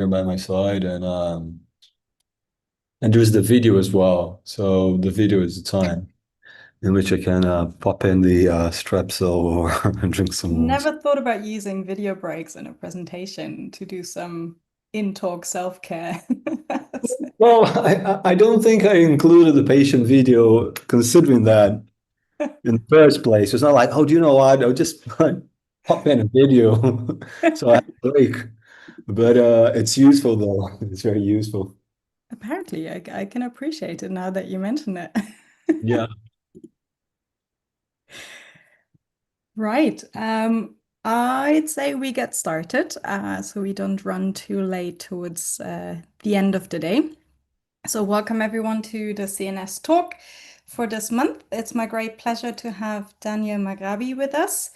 here by my side, and there's the video as well. So the video is the time in which I can pop in the Strepsil or drink some water. Never thought about using video breaks in a presentation to do some in-talk self-care. Well, I don't think I included the patient video considering that in the first place. It's not like, oh, do you know what? I'll just pop in a video. So I have a break. But it's useful though. It's very useful. Apparently, I can appreciate it now that you mention it. Yeah. Right. I'd say we get started so we don't run too late towards the end of the day. So, welcome everyone to the CNS talk for this month. It's my great pleasure to have Daniel Mograbi with us.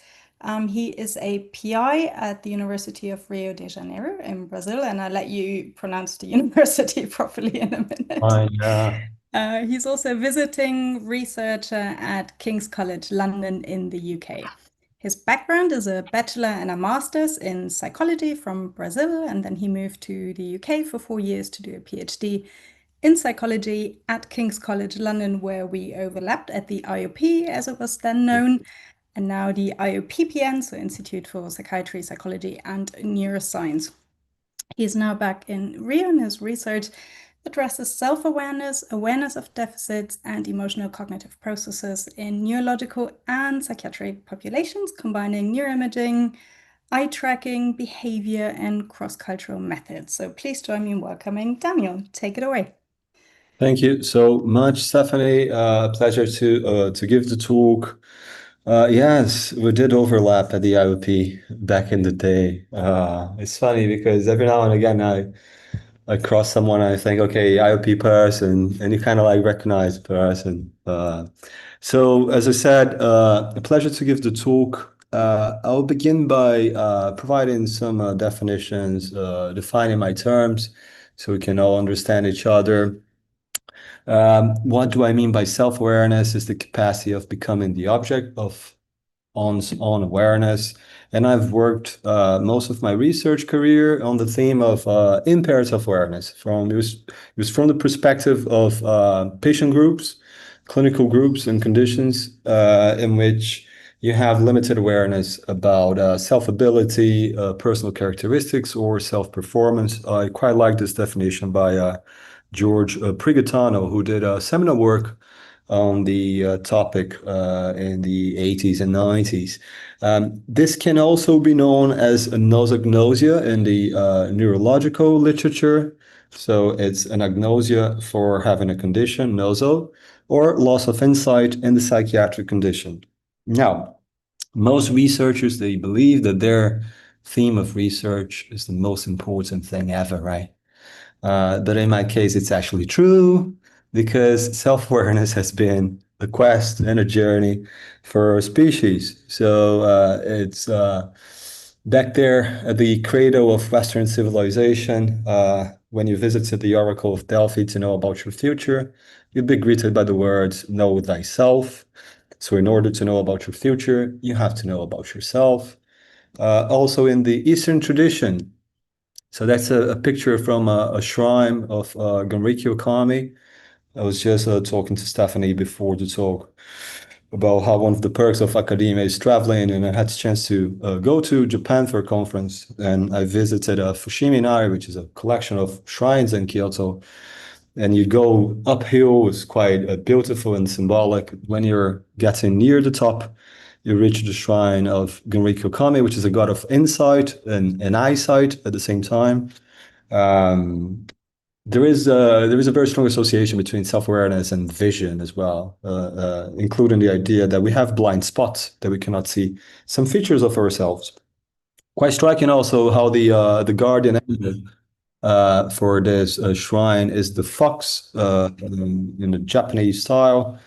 He is a PI at the University of Rio de Janeiro in Brazil, and I'll let you pronounce the university properly in a minute. Fine. Yeah. He's also a visiting researcher at King's College London in the UK. His background is a bachelor and a master's in psychology from Brazil, and then he moved to the UK for 4 years to do a PhD in psychology at King's College London, where we overlapped at the IOP, as it was then known, and now the IOPPN, so Institute for Psychiatry, Psychology, and Neuroscience. He is now back in Rio, and his research addresses self-awareness, awareness of deficits, and emotional cognitive processes in neurological and psychiatric populations, combining neuroimaging, eye tracking, behavior, and cross-cultural methods. So please join me in welcoming Daniel. Take it away. Thank you so much, Stephanie. Pleasure to give the talk. Yes, we did overlap at the IOP back in the day. It's funny because every now and again I cross someone and I think, okay, IOP person, and you kind of like recognize the person. So as I said, a pleasure to give the talk. I'll begin by providing some definitions, defining my terms so we can all understand each other. What do I mean by self-awareness is the capacity of becoming the object of one's own awareness. And I've worked most of my research career on the theme of impaired self-awareness. It was from the perspective of patient groups, clinical groups and conditions in which you have limited awareness about self-ability, personal characteristics, or self-performance. I quite like this definition by George Prigatano, who did seminal work on the topic in the 80s and 90s. This can also be known as a nosognosia in the neurological literature. So it's an agnosia for having a condition, noso, or loss of insight in the psychiatric condition. Now, most researchers, they believe that their theme of research is the most important thing ever, right? But in my case, it's actually true because self-awareness has been a quest and a journey for our species. So it's back there at the cradle of Western civilization. When you visited the Oracle of Delphi to know about your future, you'd be greeted by the words, know thyself. So in order to know about your future, you have to know about yourself. Also in the Eastern tradition, so that's a picture from a shrine of Genrikyo Kami. I was just talking to Stephanie before the talk about how one of the perks of academia is traveling, and I had the chance to go to Japan for a conference, and I visited Fushimi Inari, which is a collection of shrines in Kyoto. And you go uphill, it's quite beautiful and symbolic. When you're getting near the top, you reach the shrine of Genrikyo Kami, which is a god of insight and eyesight at the same time. Um, there is a very strong association between self-awareness and vision as well, including the idea that we have blind spots that we cannot see some features of ourselves. Quite striking also how the guardian angel for this shrine is the fox in the Japanese style.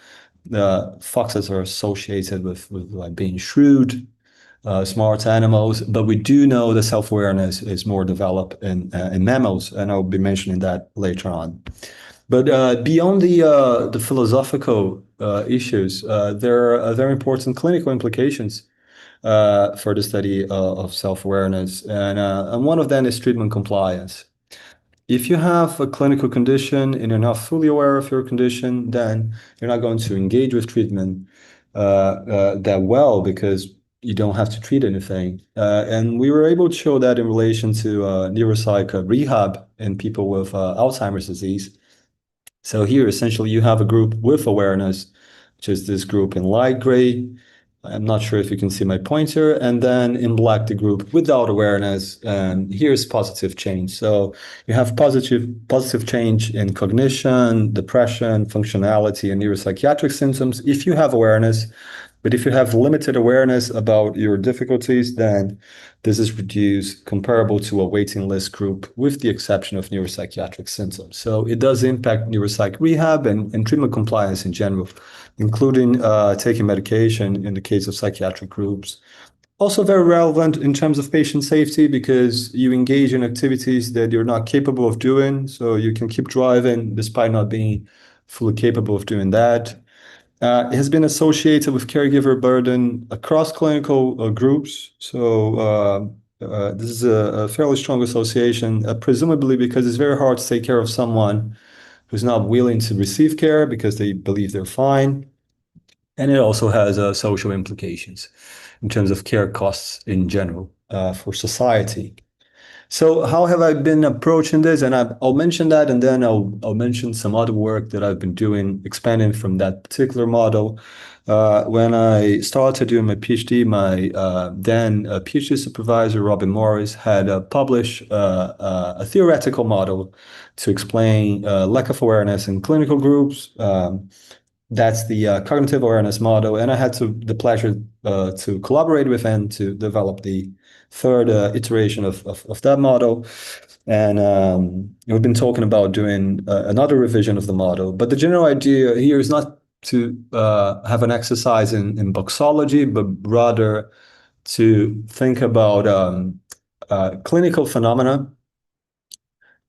The foxes are associated with like being shrewd, smart animals, but we do know that self-awareness is more developed in mammals, and I'll be mentioning that later on. But beyond the philosophical issues, there are very important clinical implications for the study of self-awareness, and one of them is treatment compliance. if you have a clinical condition and you're not fully aware of your condition, then you're not going to engage with treatment that well because you don't have to treat anything. And we were able to show that in relation to neuropsych rehab in people with Alzheimer's disease. So here, essentially, you have a group with awareness, which is this group in light gray. I'm not sure if you can see my pointer. And then in black, the group without awareness. And here's positive change. So you have positive change in cognition, depression, functionality, and neuropsychiatric symptoms if you have awareness. But if you have limited awareness about your difficulties, then this is reduced comparable to a waiting list group, with the exception of neuropsychiatric symptoms. So it does impact neuropsych rehab and treatment compliance in general, including taking medication in the case of psychiatric groups. Also very relevant in terms of patient safety because you engage in activities that you're not capable of doing. So you can keep driving despite not being fully capable of doing that. It has been associated with caregiver burden across clinical groups. So this is a fairly strong association, presumably because it's very hard to take care of someone who's not willing to receive care because they believe they're fine. And it also has social implications in terms of care costs in general for society. So how have I been approaching this? And I'll mention that, and then I'll mention some other work that I've been doing, expanding from that particular model. When I started doing my PhD, my then PhD supervisor, Robin Morris, had published a theoretical model to explain lack of awareness in clinical groups. That's the cognitive awareness model, and I had the pleasure to collaborate with and to develop the third iteration of that model. And we've been talking about doing another revision of the model. But the general idea here is not to have an exercise in boxology, but rather to think about clinical phenomena,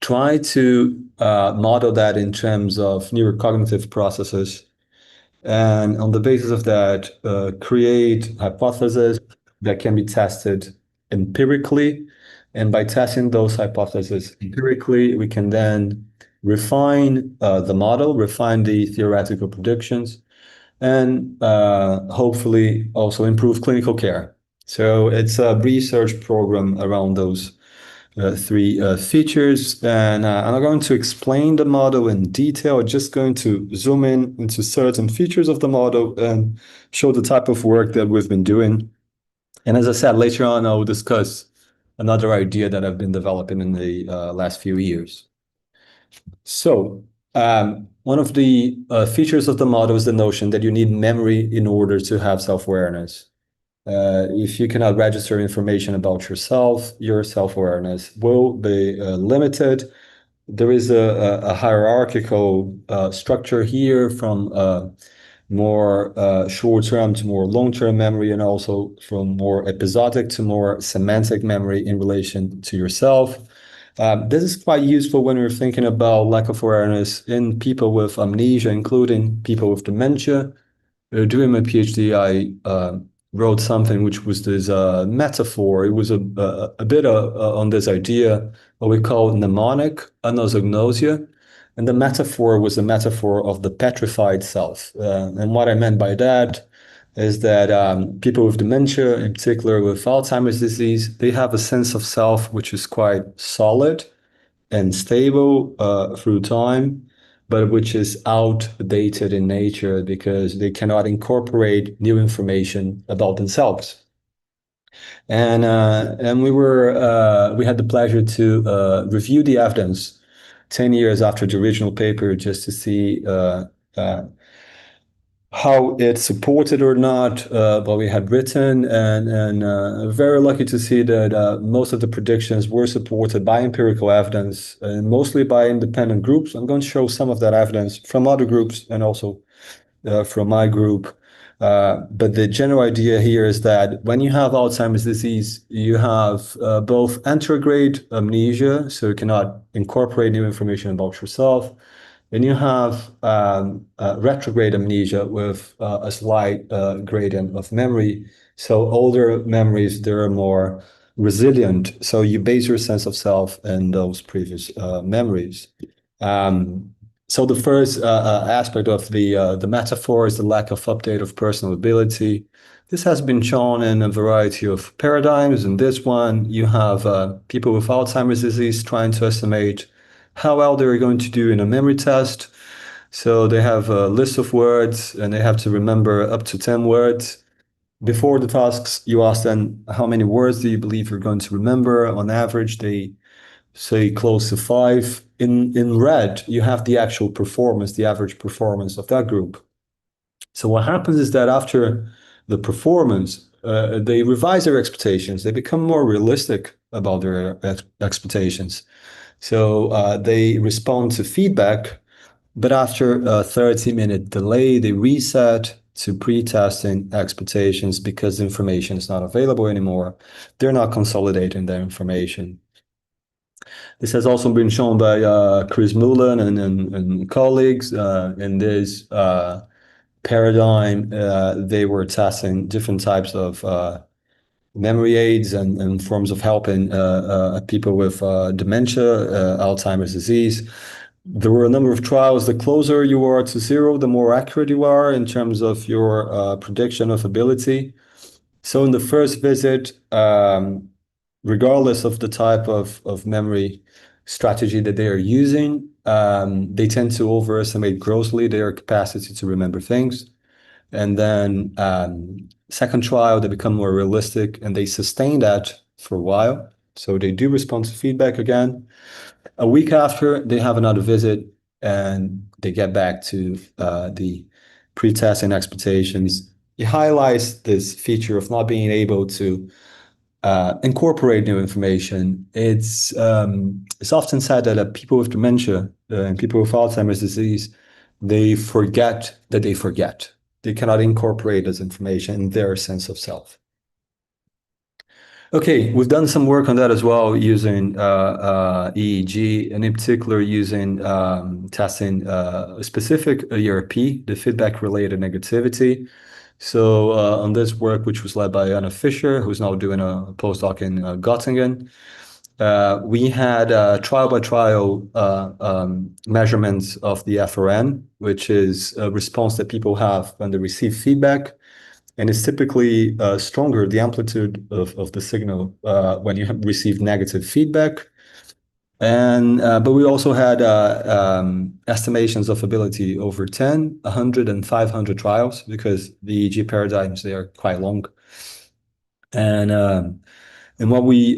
try to model that in terms of neurocognitive processes, and on the basis of that, create hypotheses that can be tested empirically. And by testing those hypotheses empirically, we can then refine the model, refine the theoretical predictions, and hopefully also improve clinical care. So it's a research program around those three features, and I'm not going to explain the model in detail. I'm just going to zoom in into certain features of the model and show the type of work that we've been doing. And as I said, later on, I will discuss another idea that I've been developing in the last few years. So one of the features of the model is the notion that you need memory in order to have self-awareness. If you cannot register information about yourself, your self-awareness will be limited. There is a hierarchical structure here from more short-term to more long-term memory, and also from more episodic to more semantic memory in relation to yourself. This is quite useful when we're thinking about lack of awareness in people with amnesia, including people with dementia. During my PhD, I wrote something which was this metaphor. It was a bit on this idea, what we call mnemonic anosognosia. And the metaphor was a metaphor of the petrified self. And what I meant by that is that people with dementia, in particular with Alzheimer's disease, they have a sense of self which is quite solid and stable through time, but which is outdated in nature because they cannot incorporate new information about themselves. And we had the pleasure to review the evidence 10 years after the original paper just to see how it supported or not what we had written, and very lucky to see that most of the predictions were supported by empirical evidence and mostly by independent groups. I'm going to show some of that evidence from other groups and also from my group. But the general idea here is that when you have Alzheimer's disease, you have both anterograde amnesia, so you cannot incorporate new information about yourself, and you have retrograde amnesia with a slight gradient of memory. So older memories, they're more resilient. So you base your sense of self in those previous memories. Um, so the first aspect of the metaphor is the lack of update of personal ability. This has been shown in a variety of paradigms. In this one, you have people with Alzheimer's disease trying to estimate how well they're going to do in a memory test. So they have a list of words and they have to remember up to 10 words. Before the tasks, you ask them, how many words do you believe you're going to remember? On average, they say close to 5. In red, you have the actual performance, the average performance of that group. So what happens is that after the performance, they revise their expectations. They become more realistic about their expectations. So they respond to feedback, but after a 30-minute delay, they reset to pre-testing expectations because the information is not available anymore. They're not consolidating their information. This has also been shown by Chris Mullen and colleagues in this paradigm. They were testing different types of memory aids and forms of helping people with dementia, Alzheimer's disease. There were a number of trials. The closer you are to zero, the more accurate you are in terms of your prediction of ability. So in the first visit, regardless of the type of memory strategy that they are using, they tend to overestimate grossly their capacity to remember things. And then second trial, they become more realistic and they sustain that for a while. So they do respond to feedback again. A week after, they have another visit and they get back to the pre-testing expectations. It highlights this feature of not being able to incorporate new information. It's often said that people with dementia and people with Alzheimer's disease, they forget that they forget. They cannot incorporate this information in their sense of self. Okay, we've done some work on that as well using EEG, and in particular using testing a specific ERP, the feedback-related negativity. So on this work, which was led by Anna Fischer, who's now doing a postdoc in Göttingen, we had trial-by-trial measurements of the FRN, which is a response that people have when they receive feedback. And it's typically stronger, the amplitude of the signal when you have received negative feedback. And but we also had estimations of ability over 10, 100, and 500 trials because the EEG paradigms, they are quite long. And what we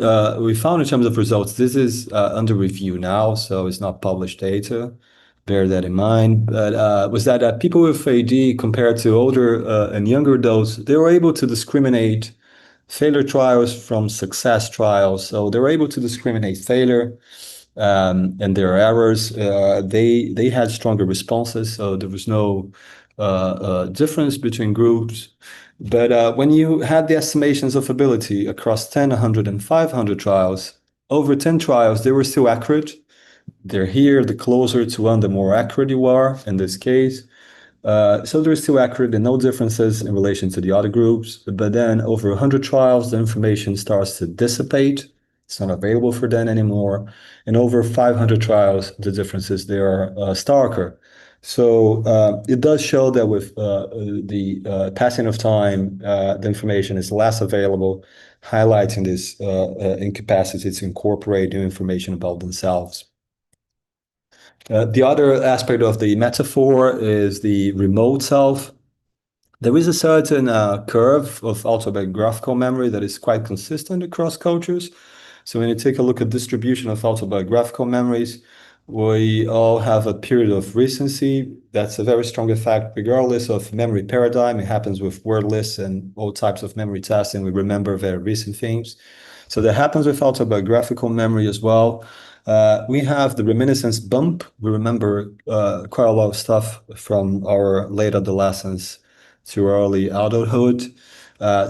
found in terms of results, this is under review now, so it's not published data. Bear that in mind. But was that people with AD compared to older and younger adults, they were able to discriminate failure trials from success trials. So they were able to discriminate failure and their errors. They had stronger responses, so there was no difference between groups. But when you had the estimations of ability across 10, 100, and 500 trials, over 10 trials, they were still accurate. They're here, the closer to one, the more accurate you are in this case. So they're still accurate and no differences in relation to the other groups. But then over 100 trials, the information starts to dissipate. It's not available for them anymore. And over 500 trials, the differences, they are starker. So it does show that with the passing of time, the information is less available, highlighting this incapacity to incorporate new information about themselves. The other aspect of the metaphor is the remote self. There is a certain curve of autobiographical memory that is quite consistent across cultures. So when you take a look at distribution of autobiographical memories, we all have a period of recency. That's a very strong effect, regardless of memory paradigm. It happens with word lists and all types of memory testing. We remember very recent things. So that happens with autobiographical memory as well. We have the reminiscence bump. We remember quite a lot of stuff from our late adolescence to early adulthood.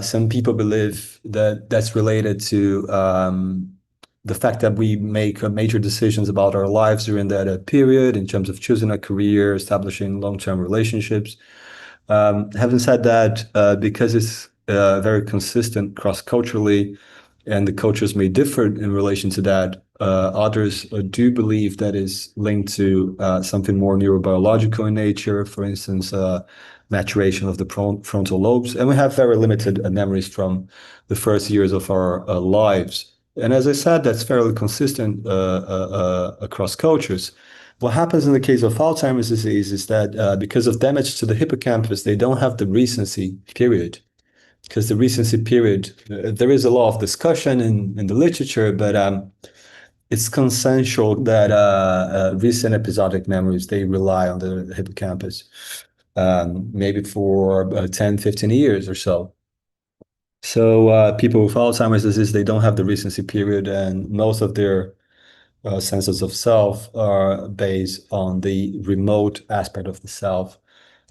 Some people believe that that's related to the fact that we make major decisions about our lives during that period in terms of choosing a career, establishing long-term relationships. Having said that, because it's very consistent cross-culturally, and the cultures may differ in relation to that. Others do believe that is linked to something more neurobiological in nature, for instance, maturation of the frontal lobes. And we have very limited memories from the first years of our lives. And as I said, that's fairly consistent across cultures. What happens in the case of Alzheimer's disease is that because of damage to the hippocampus, they don't have the recency period. Because the recency period, there is a lot of discussion in the literature, but it's consensual that recent episodic memories, they rely on the hippocampus, maybe for 10, 15 years or so. So people with Alzheimer's disease, they don't have the recency period, and most of their senses of self are based on the remote aspect of the self.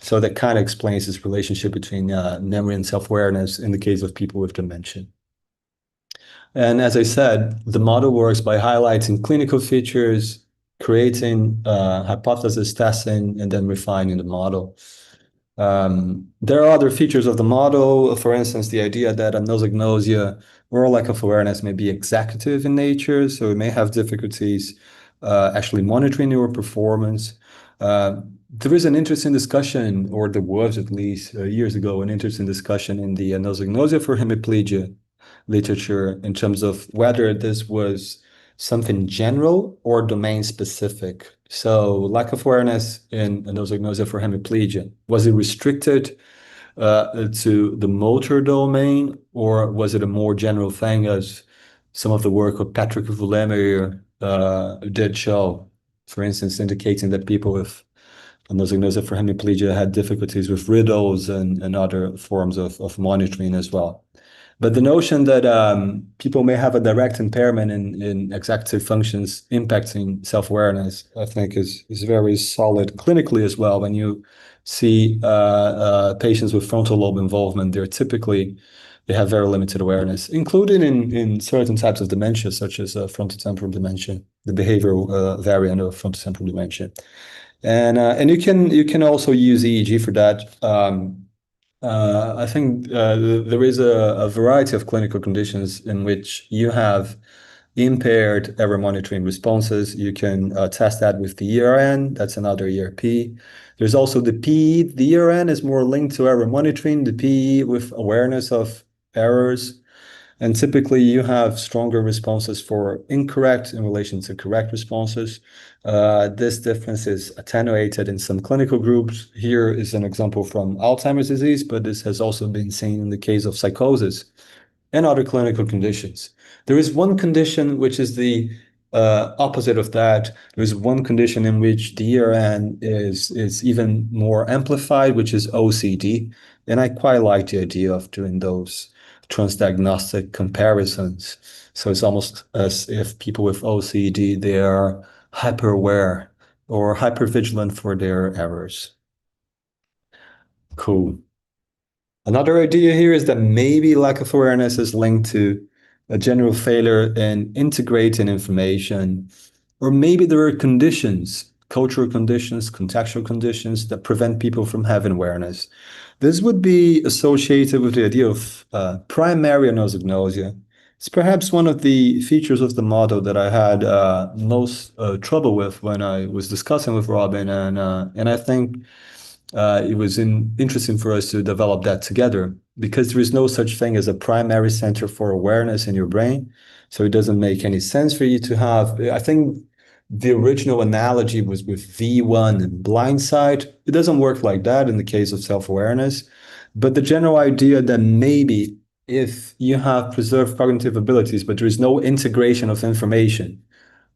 So that kind of explains this relationship between memory and self-awareness in the case of people with dementia. And as I said, the model works by highlighting clinical features, creating hypothesis testing, and then refining the model. There are other features of the model, for instance, the idea that anosognosia or lack of awareness may be executive in nature, so we may have difficulties actually monitoring your performance. There is an interesting discussion, or there was at least years ago, an interesting discussion in the anosognosia for hemiplegia literature in terms of whether this was something general or domain specific. So lack of awareness in anosognosia for hemiplegia, was it restricted to the motor domain, or was it a more general thing, as some of the work of Patrick Vuillemeyer did show, for instance, indicating that people with anosognosia for hemiplegia had difficulties with riddles and other forms of monitoring as well. But the notion that people may have a direct impairment in executive functions impacting self-awareness, I think is very solid clinically as well. When you see patients with frontal lobe involvement, they have very limited awareness, including in certain types of dementia, such as frontotemporal dementia, the behavioral variant of frontotemporal dementia. And you can also use EEG for that. I think there is a variety of clinical conditions in which you have impaired error monitoring responses. You can test that with the ERN. That's another ERP. There's also the PE. The ERN is more linked to error monitoring, the PE with awareness of errors. And typically you have stronger responses for incorrect in relation to correct responses. This difference is attenuated in some clinical groups. Here is an example from Alzheimer's disease, but this has also been seen in the case of psychosis and other clinical conditions. There is one condition which is the opposite of that. There is one condition in which the ERN is even more amplified, which is OCD. And I quite like the idea of doing those transdiagnostic comparisons. So it's almost as if people with OCD, they are hyper aware or hyper vigilant for their errors. Cool. Another idea here is that maybe lack of awareness is linked to a general failure in integrating information, or maybe there are conditions, cultural conditions, contextual conditions that prevent people from having awareness. This would be associated with the idea of primary anosognosia. It's perhaps one of the features of the model that I had most trouble with when I was discussing with Robin, and I think it was interesting for us to develop that together, because there is no such thing as a primary center for awareness in your brain. So it doesn't make any sense for you to have, I think the original analogy was with V1 and blindsight. It doesn't work like that in the case of self-awareness, but the general idea that maybe if you have preserved cognitive abilities, but there is no integration of information,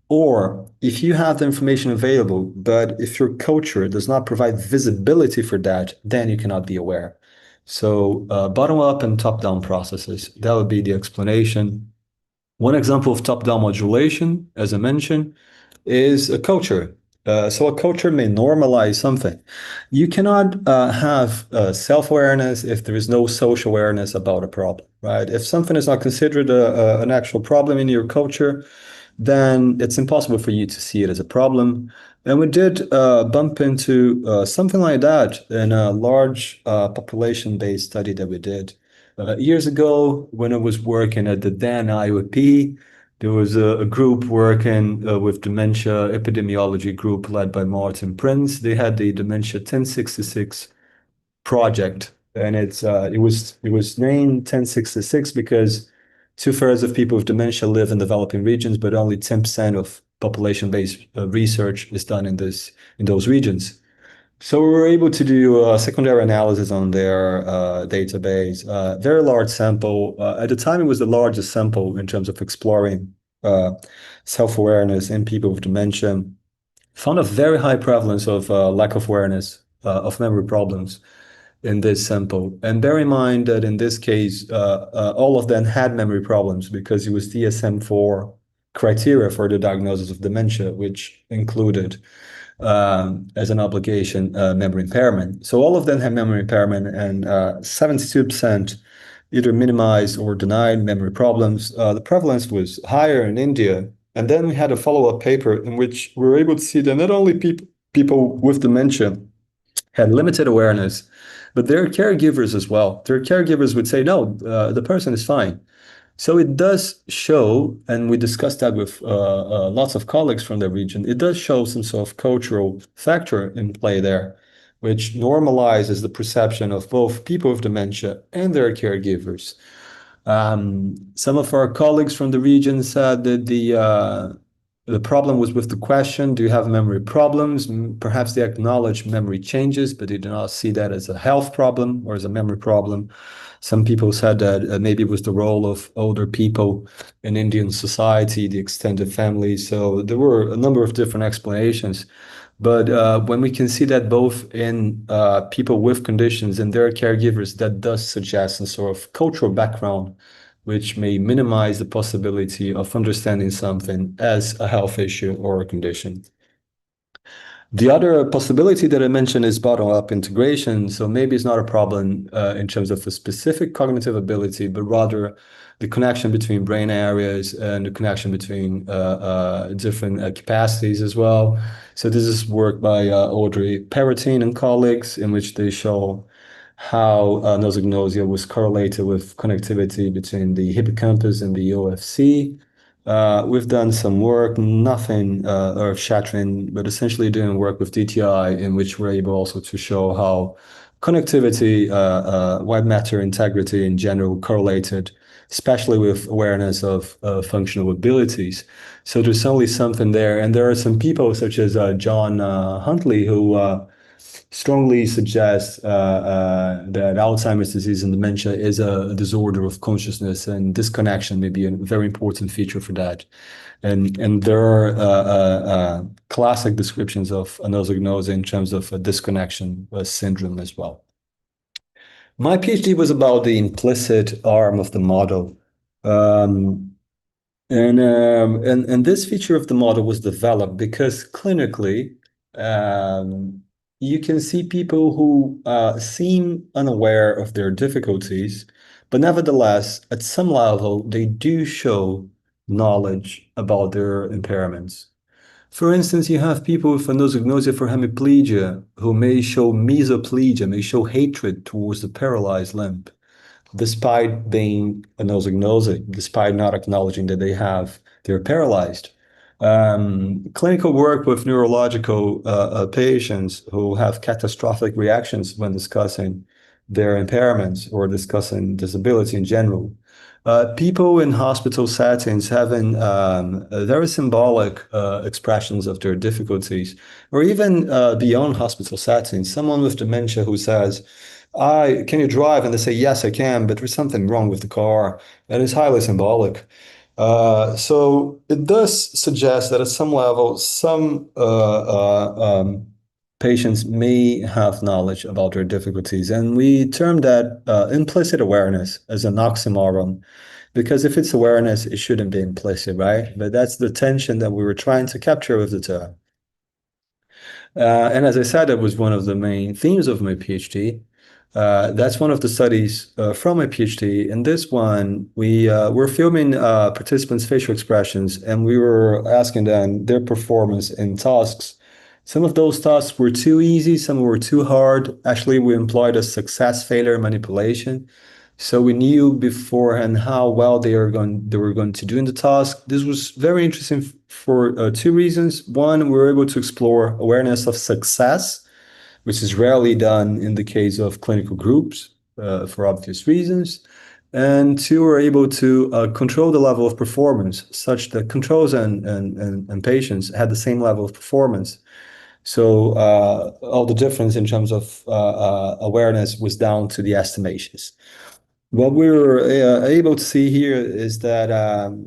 or if you have the information available, but if your culture does not provide visibility for that, then you cannot be aware. So bottom-up and top-down processes, that would be the explanation. One example of top-down modulation, as I mentioned, is a culture. So a culture may normalize something. You cannot have self-awareness if there is no social awareness about a problem, right? If something is not considered an actual problem in your culture, then it's impossible for you to see it as a problem. And we did bump into something like that in a large population-based study that we did. Years ago, when I was working at the then IOP, there was a group working with dementia epidemiology group led by Martin Prince. They had the Dementia 1066 project, and it was named 1066 because two-thirds of people with dementia live in developing regions, but only 10% of population-based research is done in those regions. So we were able to do secondary analysis on their database, very large sample. At the time, it was the largest sample in terms of exploring uh, self-awareness in people with dementia. Found a very high prevalence of lack of awareness of memory problems in this sample. And bear in mind that in this case, all of them had memory problems because it was DSM-4 criteria for the diagnosis of dementia, which included as an obligation memory impairment. So all of them had memory impairment, and 72% either minimized or denied memory problems. The prevalence was higher in India. And then we had a follow-up paper in which we were able to see that not only people with dementia had limited awareness, but their caregivers as well. Their caregivers would say, no, the person is fine. So it does show, and we discussed that with lots of colleagues from the region, it does show some sort of cultural factor in play there, which normalizes the perception of both people with dementia and their caregivers. Some of our colleagues from the region said that the problem was with the question, do you have memory problems? Perhaps they acknowledge memory changes, but they do not see that as a health problem or as a memory problem. Some people said that maybe it was the role of older people in Indian society, the extended family. So there were a number of different explanations. But when we can see that both in people with conditions and their caregivers, that does suggest some sort of cultural background, which may minimize the possibility of understanding something as a health issue or a condition. The other possibility that I mentioned is bottom-up integration. So maybe it's not a problem in terms of a specific cognitive ability, but rather the connection between brain areas and the connection between different capacities as well. So this is work by Audrey Perrotine and colleagues, in which they show how nosognosia was correlated with connectivity between the hippocampus and the OFC. We've done some work, nothing earth-shattering, but essentially doing work with DTI, in which we're able also to show how connectivity, white matter integrity in general correlated, especially with awareness of functional abilities. So there's certainly something there. And there are some people such as John Huntley who strongly suggests that Alzheimer's disease and dementia is a disorder of consciousness, and disconnection may be a very important feature for that. And there are classic descriptions of anosognosia in terms of a disconnection syndrome as well. My PhD was about the implicit arm of the model. Um, and this feature of the model was developed because clinically, you can see people who seem unaware of their difficulties, but nevertheless, at some level, they do show knowledge about their impairments. For instance, you have people with anosognosia for hemiplegia who may show mesoplegia, may show hatred towards the paralyzed limb despite being a nosognosia, despite not acknowledging that they're paralyzed. Clinical work with neurological patients who have catastrophic reactions when discussing their impairments or discussing disability in general. People in hospital settings having very symbolic expressions of their difficulties, or even beyond hospital settings, someone with dementia who says, can you drive? And they say, yes, I can, but there's something wrong with the car. And it's highly symbolic. So it does suggest that at some level, some patients may have knowledge about their difficulties. And we term that implicit awareness as an oxymoron, because if it's awareness, it shouldn't be implicit, right? But that's the tension that we were trying to capture with the term. And as I said, that was one of the main themes of my PhD. That's one of the studies from my PhD. In this one, we were filming participants' facial expressions, and we were asking them their performance in tasks. Some of those tasks were too easy, some were too hard. Actually, we employed a success-failure manipulation. So we knew beforehand how well they were going to do in the task. This was very interesting for two reasons. One, we were able to explore awareness of success, which is rarely done in the case of clinical groups for obvious reasons. And two, we're able to control the level of performance such that controls and patients had the same level of performance. So all the difference in terms of awareness was down to the estimations. What we were able to see here is that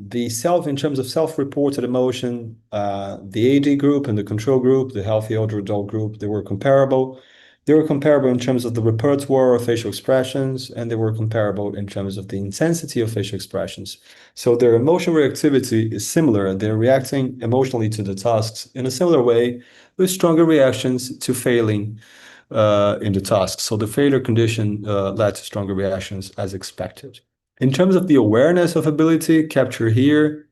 the self, in terms of self-reported emotion, the AD group and the control group, the healthy older adult group, they were comparable. They were comparable in terms of the repertoire of facial expressions, and they were comparable in terms of the intensity of facial expressions. So their emotional reactivity is similar. They're reacting emotionally to the tasks in a similar way, with stronger reactions to failing in the task. So the failure condition led to stronger reactions as expected. In terms of the awareness of ability, capture here,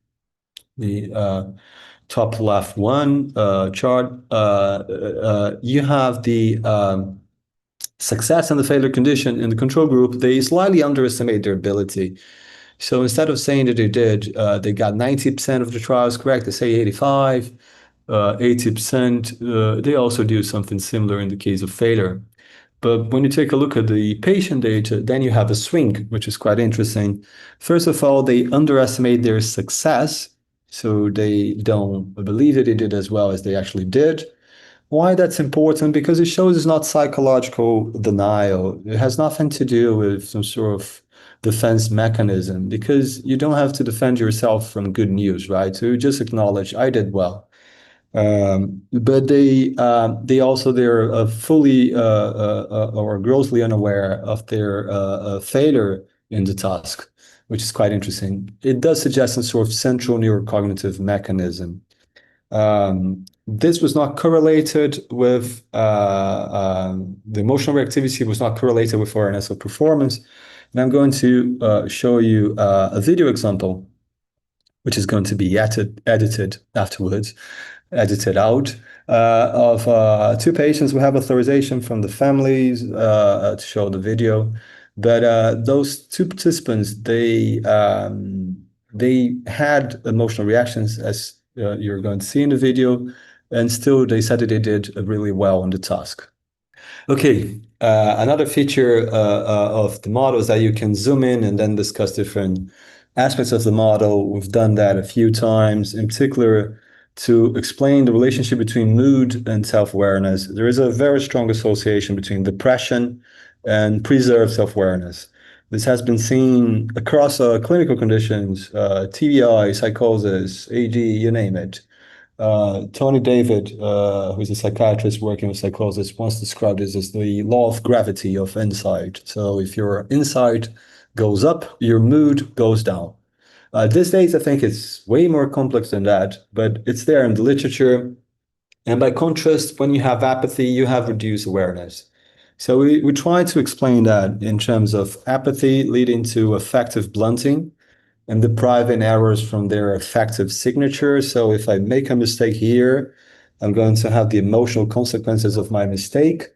the top left one chart, you have the success and the failure condition in the control group. They slightly underestimate their ability. So instead of saying that they got 90% of the trials correct, they say 85, 80%. They also do something similar in the case of failure. But when you take a look at the patient data, then you have a swing, which is quite interesting. First of all, they underestimate their success. So they don't believe that they did as well as they actually did. Why that's important? Because it shows it's not psychological denial. It has nothing to do with some sort of defense mechanism, because you don't have to defend yourself from good news, right? So you just acknowledge, I did well. But they also they're fully or grossly unaware of their failure in the task, which is quite interesting. It does suggest some sort of central neurocognitive mechanism. This was not correlated with the emotional reactivity was not correlated with awareness of performance. And I'm going to show you a video example, which is going to be edited afterwards, edited out, of two patients who have authorization from the families to show the video. But those two participants, they had emotional reactions, as you're going to see in the video, and still they said that they did really well on the task. Okay, another feature of the model is that you can zoom in and then discuss different aspects of the model. We've done that a few times, in particular to explain the relationship between mood and self-awareness. There is a very strong association between depression and preserved self-awareness. This has been seen across clinical conditions, TBI, psychosis, AD, you name it. Tony David, who's a psychiatrist working with psychosis, once described this as the law of gravity of insight. So if your insight goes up, your mood goes down. These days, I think it's way more complex than that, but it's there in the literature. And by contrast, when you have apathy, you have reduced awareness. So we try to explain that in terms of apathy leading to affective blunting and depriving errors from their effective signature. So if I make a mistake here, I'm going to have the emotional consequences of my mistake.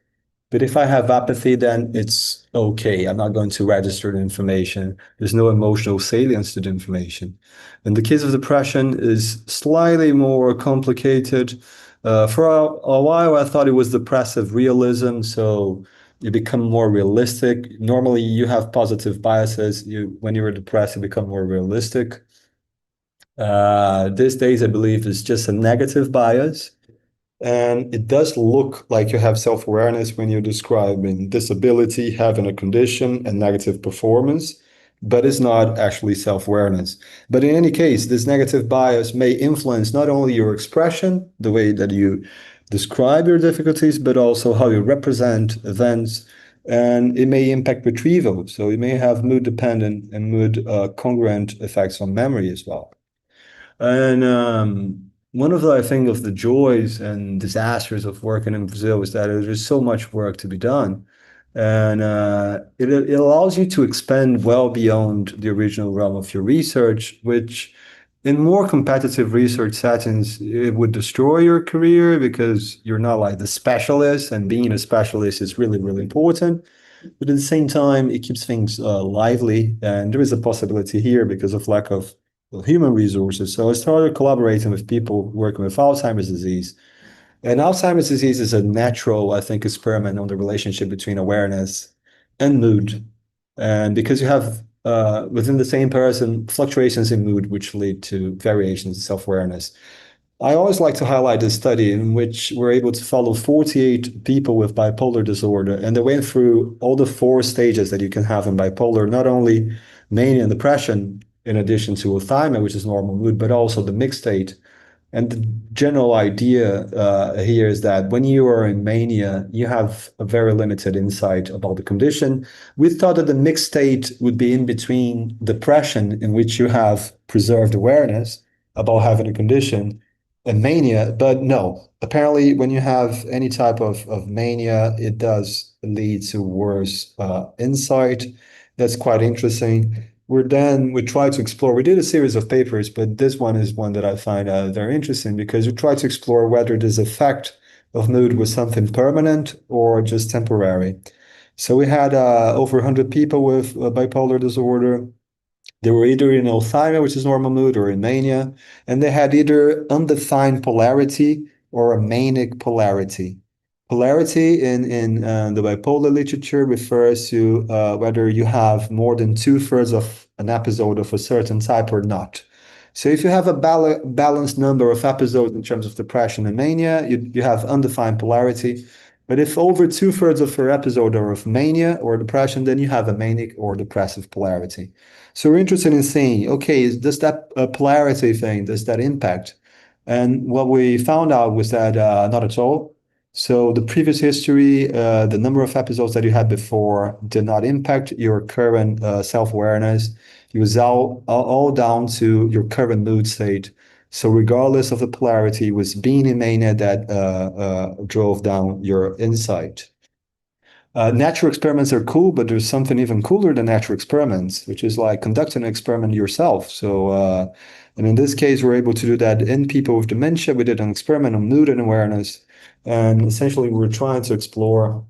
But if I have apathy, then it's okay. I'm not going to register the information. There's no emotional salience to the information. In the case of depression, is slightly more complicated. For a while, I thought it was depressive realism. So you become more realistic. Normally, you have positive biases. When you're depressed, you become more realistic. These days, I believe it's just a negative bias. And it does look like you have self-awareness when you're describing disability, having a condition, and negative performance, but it's not actually self-awareness. But in any case, this negative bias may influence not only your expression, the way that you describe your difficulties, but also how you represent events, and it may impact retrieval. So you may have mood-dependent and mood-congruent effects on memory as well. And one of the, I think, of the joys and disasters of working in Brazil is that there's so much work to be done. And it allows you to expand well beyond the original realm of your research, which in more competitive research settings, it would destroy your career because you're not like the specialist, and being a specialist is really, really important. but at the same time, it keeps things lively. And there is a possibility here because of lack of well, human resources. So I started collaborating with people working with Alzheimer's disease. And Alzheimer's disease is a natural, I think, experiment on the relationship between awareness and mood. And because you have within the same person fluctuations in mood, which lead to variations in self-awareness. I always like to highlight this study in which we're able to follow 48 people with bipolar disorder, and they went through all the four stages that you can have in bipolar, not only mania and depression, in addition to euthymia, which is normal mood, but also the mixed state. And the general idea here is that when you are in mania, you have a very limited insight about the condition. We thought that the mixed state would be in between depression, in which you have preserved awareness about having a condition, and mania. But no, apparently, when you have any type of mania, it does lead to worse insight. That's quite interesting. We try to explore. We did a series of papers, but this one is one that I find very interesting because we try to explore whether this effect of mood was something permanent or just temporary. So we had over 100 people with bipolar disorder. They were either in euthymia, which is normal mood, or in mania, and they had either undefined polarity or a manic polarity. Polarity in the bipolar literature refers to whether you have more than two-thirds of an episode of a certain type or not. So if you have a balanced number of episodes in terms of depression and mania, you have undefined polarity. But if over two-thirds of your episode are of mania or depression, then you have a manic or depressive polarity. So we're interested in seeing, okay, does that polarity thing, does that impact? And what we found out was that not at all. So the previous history, the number of episodes that you had before did not impact your current self-awareness. It was all down to your current mood state. So regardless of the polarity, it was being in mania that drove down your insight. Natural experiments are cool, but there's something even cooler than natural experiments, which is like conducting an experiment yourself. And in this case, we're able to do that in people with dementia. We did an experiment on mood and awareness. And essentially, we were trying to explore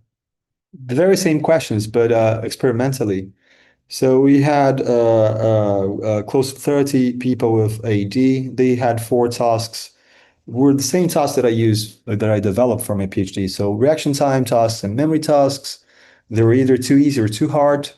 the very same questions, but experimentally. So we had close to 30 people with AD. They had four tasks were the same tasks that I use that I developed for my PhD. So reaction time tasks and memory tasks, they were either too easy or too hard.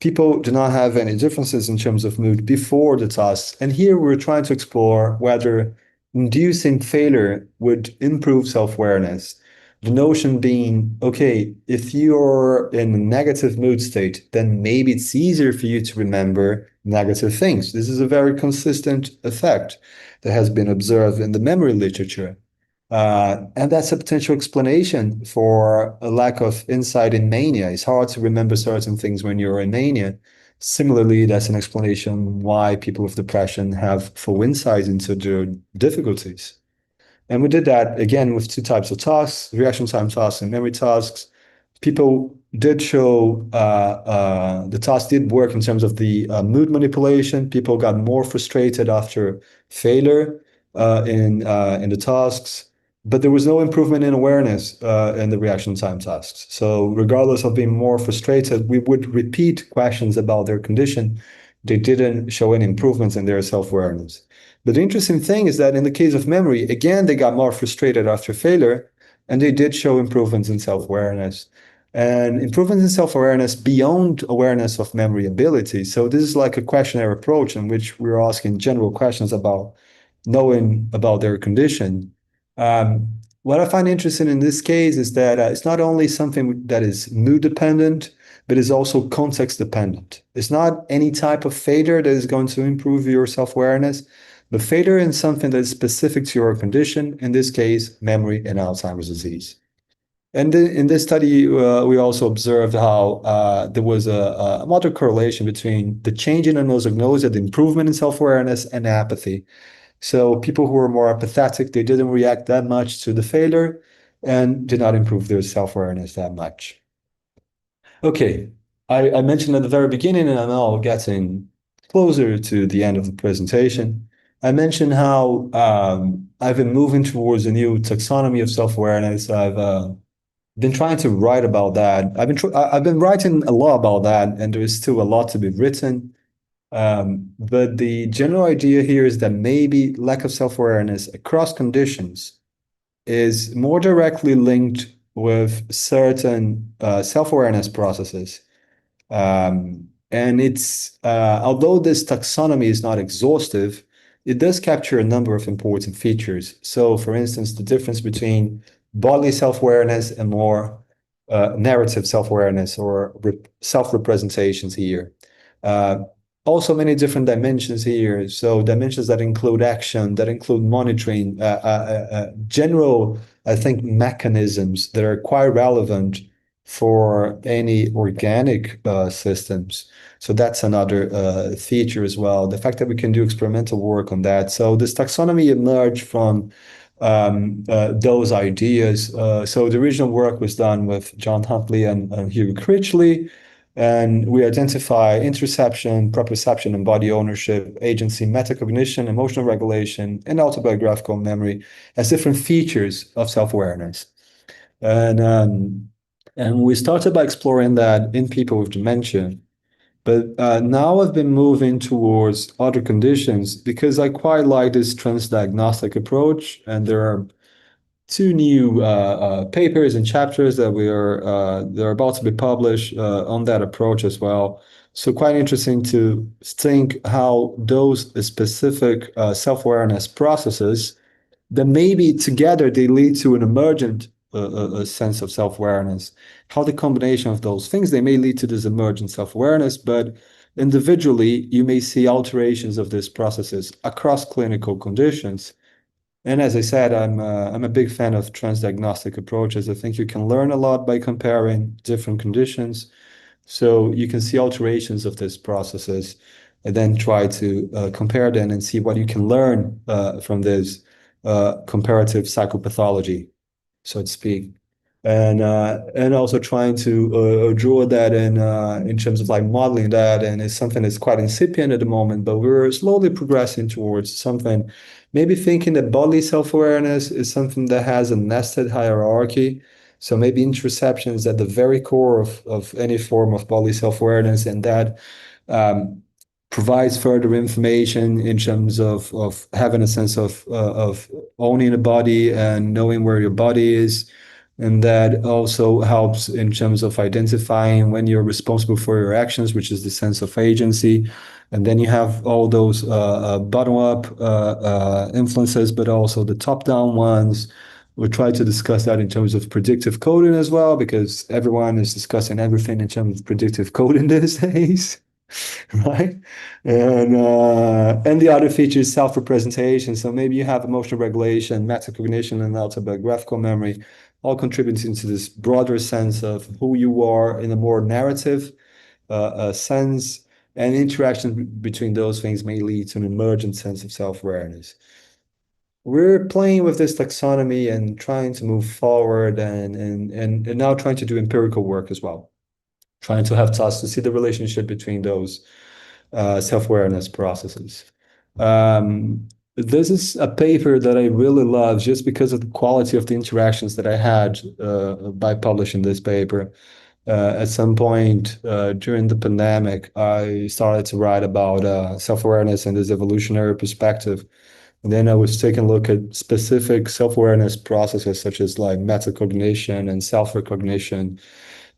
People do not have any differences in terms of mood before the tasks. And here we're trying to explore whether inducing failure would improve self-awareness. The notion being, okay, if you're in a negative mood state, then maybe it's easier for you to remember negative things. This is a very consistent effect that has been observed in the memory literature. And that's a potential explanation for a lack of insight in mania. It's hard to remember certain things when you're in mania. Similarly, that's an explanation why people with depression have full insight into their difficulties. And we did that again with two types of tasks, reaction time tasks and memory tasks. People did show the task did work in terms of the mood manipulation. People got more frustrated after failure in the tasks, but there was no improvement in awareness in the reaction time tasks. So regardless of being more frustrated, we would repeat questions about their condition. They didn't show any improvements in their self-awareness. But the interesting thing is that in the case of memory, again, they got more frustrated after failure, and they did show improvements in self-awareness and improvements in self-awareness beyond awareness of memory ability. So this is like a questionnaire approach in which we're asking general questions about knowing about their condition. What I find interesting in this case is that it's not only something that is mood dependent, but is also context dependent. It's not any type of failure that is going to improve your self-awareness, but failure in something that is specific to your condition, in this case, memory and Alzheimer's disease. And in this study, we also observed how there was a moderate correlation between the change in anosognosia, the improvement in self-awareness, and apathy. So people who were more apathetic, they didn't react that much to the failure and did not improve their self-awareness that much. Okay, I mentioned at the very beginning, and I'm now getting closer to the end of the presentation. I mentioned how I've been moving towards a new taxonomy of self-awareness. been trying to write about that. I've been writing a lot about that, and there is still a lot to be written. But the general idea here is that maybe lack of self-awareness across conditions is more directly linked with certain self-awareness processes. And it's although this taxonomy is not exhaustive, it does capture a number of important features. So, for instance, the difference between bodily self-awareness and more narrative self-awareness or self-representations here. Uh, Also, many different dimensions here. So, dimensions that include action, that include monitoring, general, I think, mechanisms that are quite relevant for any organic systems. So that's another feature as well. The fact that we can do experimental work on that. So this taxonomy emerged from those ideas. So the original work was done with John Huntley and Hugh Critchley. And we identify interoception, proprioception, and body ownership, agency, metacognition, emotional regulation, and autobiographical memory as different features of self-awareness. And and we started by exploring that in people with dementia. But now I've been moving towards other conditions because I quite like this transdiagnostic approach. And there are two new papers and chapters that they're about to be published on that approach as well. So quite interesting to think how those specific self-awareness processes then maybe together they lead to an emergent sense of self-awareness. How the combination of those things, they may lead to this emergent self-awareness, but individually, you may see alterations of these processes across clinical conditions. And as I said, I'm a big fan of transdiagnostic approaches. I think you can learn a lot by comparing different conditions. So you can see alterations of these processes and then try to compare them and see what you can learn from this comparative psychopathology, so to speak. And also trying to draw that in terms of like modeling that, and it's something that's quite incipient at the moment, but we're slowly progressing towards something. Maybe thinking that bodily self-awareness is something that has a nested hierarchy. So maybe interoception is at the very core of any form of bodily self-awareness, and that um, provides further information in terms of having a sense of owning a body and knowing where your body is. And that also helps in terms of identifying when you're responsible for your actions, which is the sense of agency. And then you have all those bottom-up influences, but also the top-down ones. We'll try to discuss that in terms of predictive coding as well, because everyone is discussing everything in terms of predictive coding these days. Right? And the other feature is self-representation. So maybe you have emotional regulation, metacognition, and autobiographical memory, all contributing to this broader sense of who you are in a more narrative sense. And interaction between those things may lead to an emergent sense of self-awareness. We're playing with this taxonomy and trying to move forward and now trying to do empirical work as well, trying to have tasks to see the relationship between those self-awareness processes. This is a paper that I really love just because of the quality of the interactions that I had by publishing this paper. At some point during the pandemic, I started to write about self-awareness and this evolutionary perspective. And then I was taking a look at specific self-awareness processes such as like metacognition and self-recognition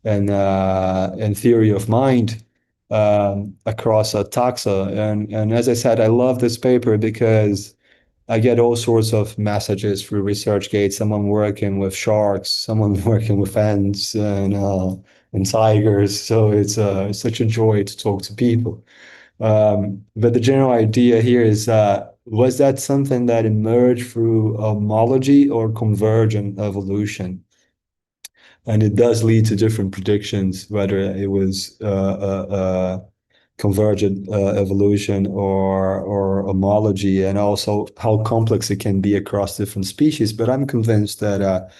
and theory of mind across taxa. And as I said, I love this paper because I get all sorts of messages through ResearchGate. Someone working with sharks, someone working with ants and tigers. So it's such a joy to talk to people. But the general idea here is was that something that emerged through homology or convergent evolution? And it does lead to different predictions, whether it was convergent evolution or homology, and also how complex it can be across different species. But I'm convinced that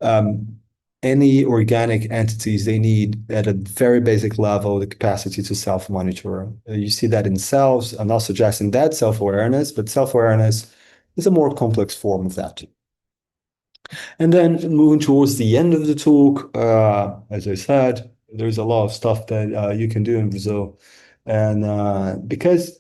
um, any organic entities, they need at a very basic level the capacity to self-monitor. You see that in cells. I'm not suggesting that self-awareness, but self-awareness is a more complex form of that. And then moving towards the end of the talk, as I said, there's a lot of stuff that you can do in Brazil. And because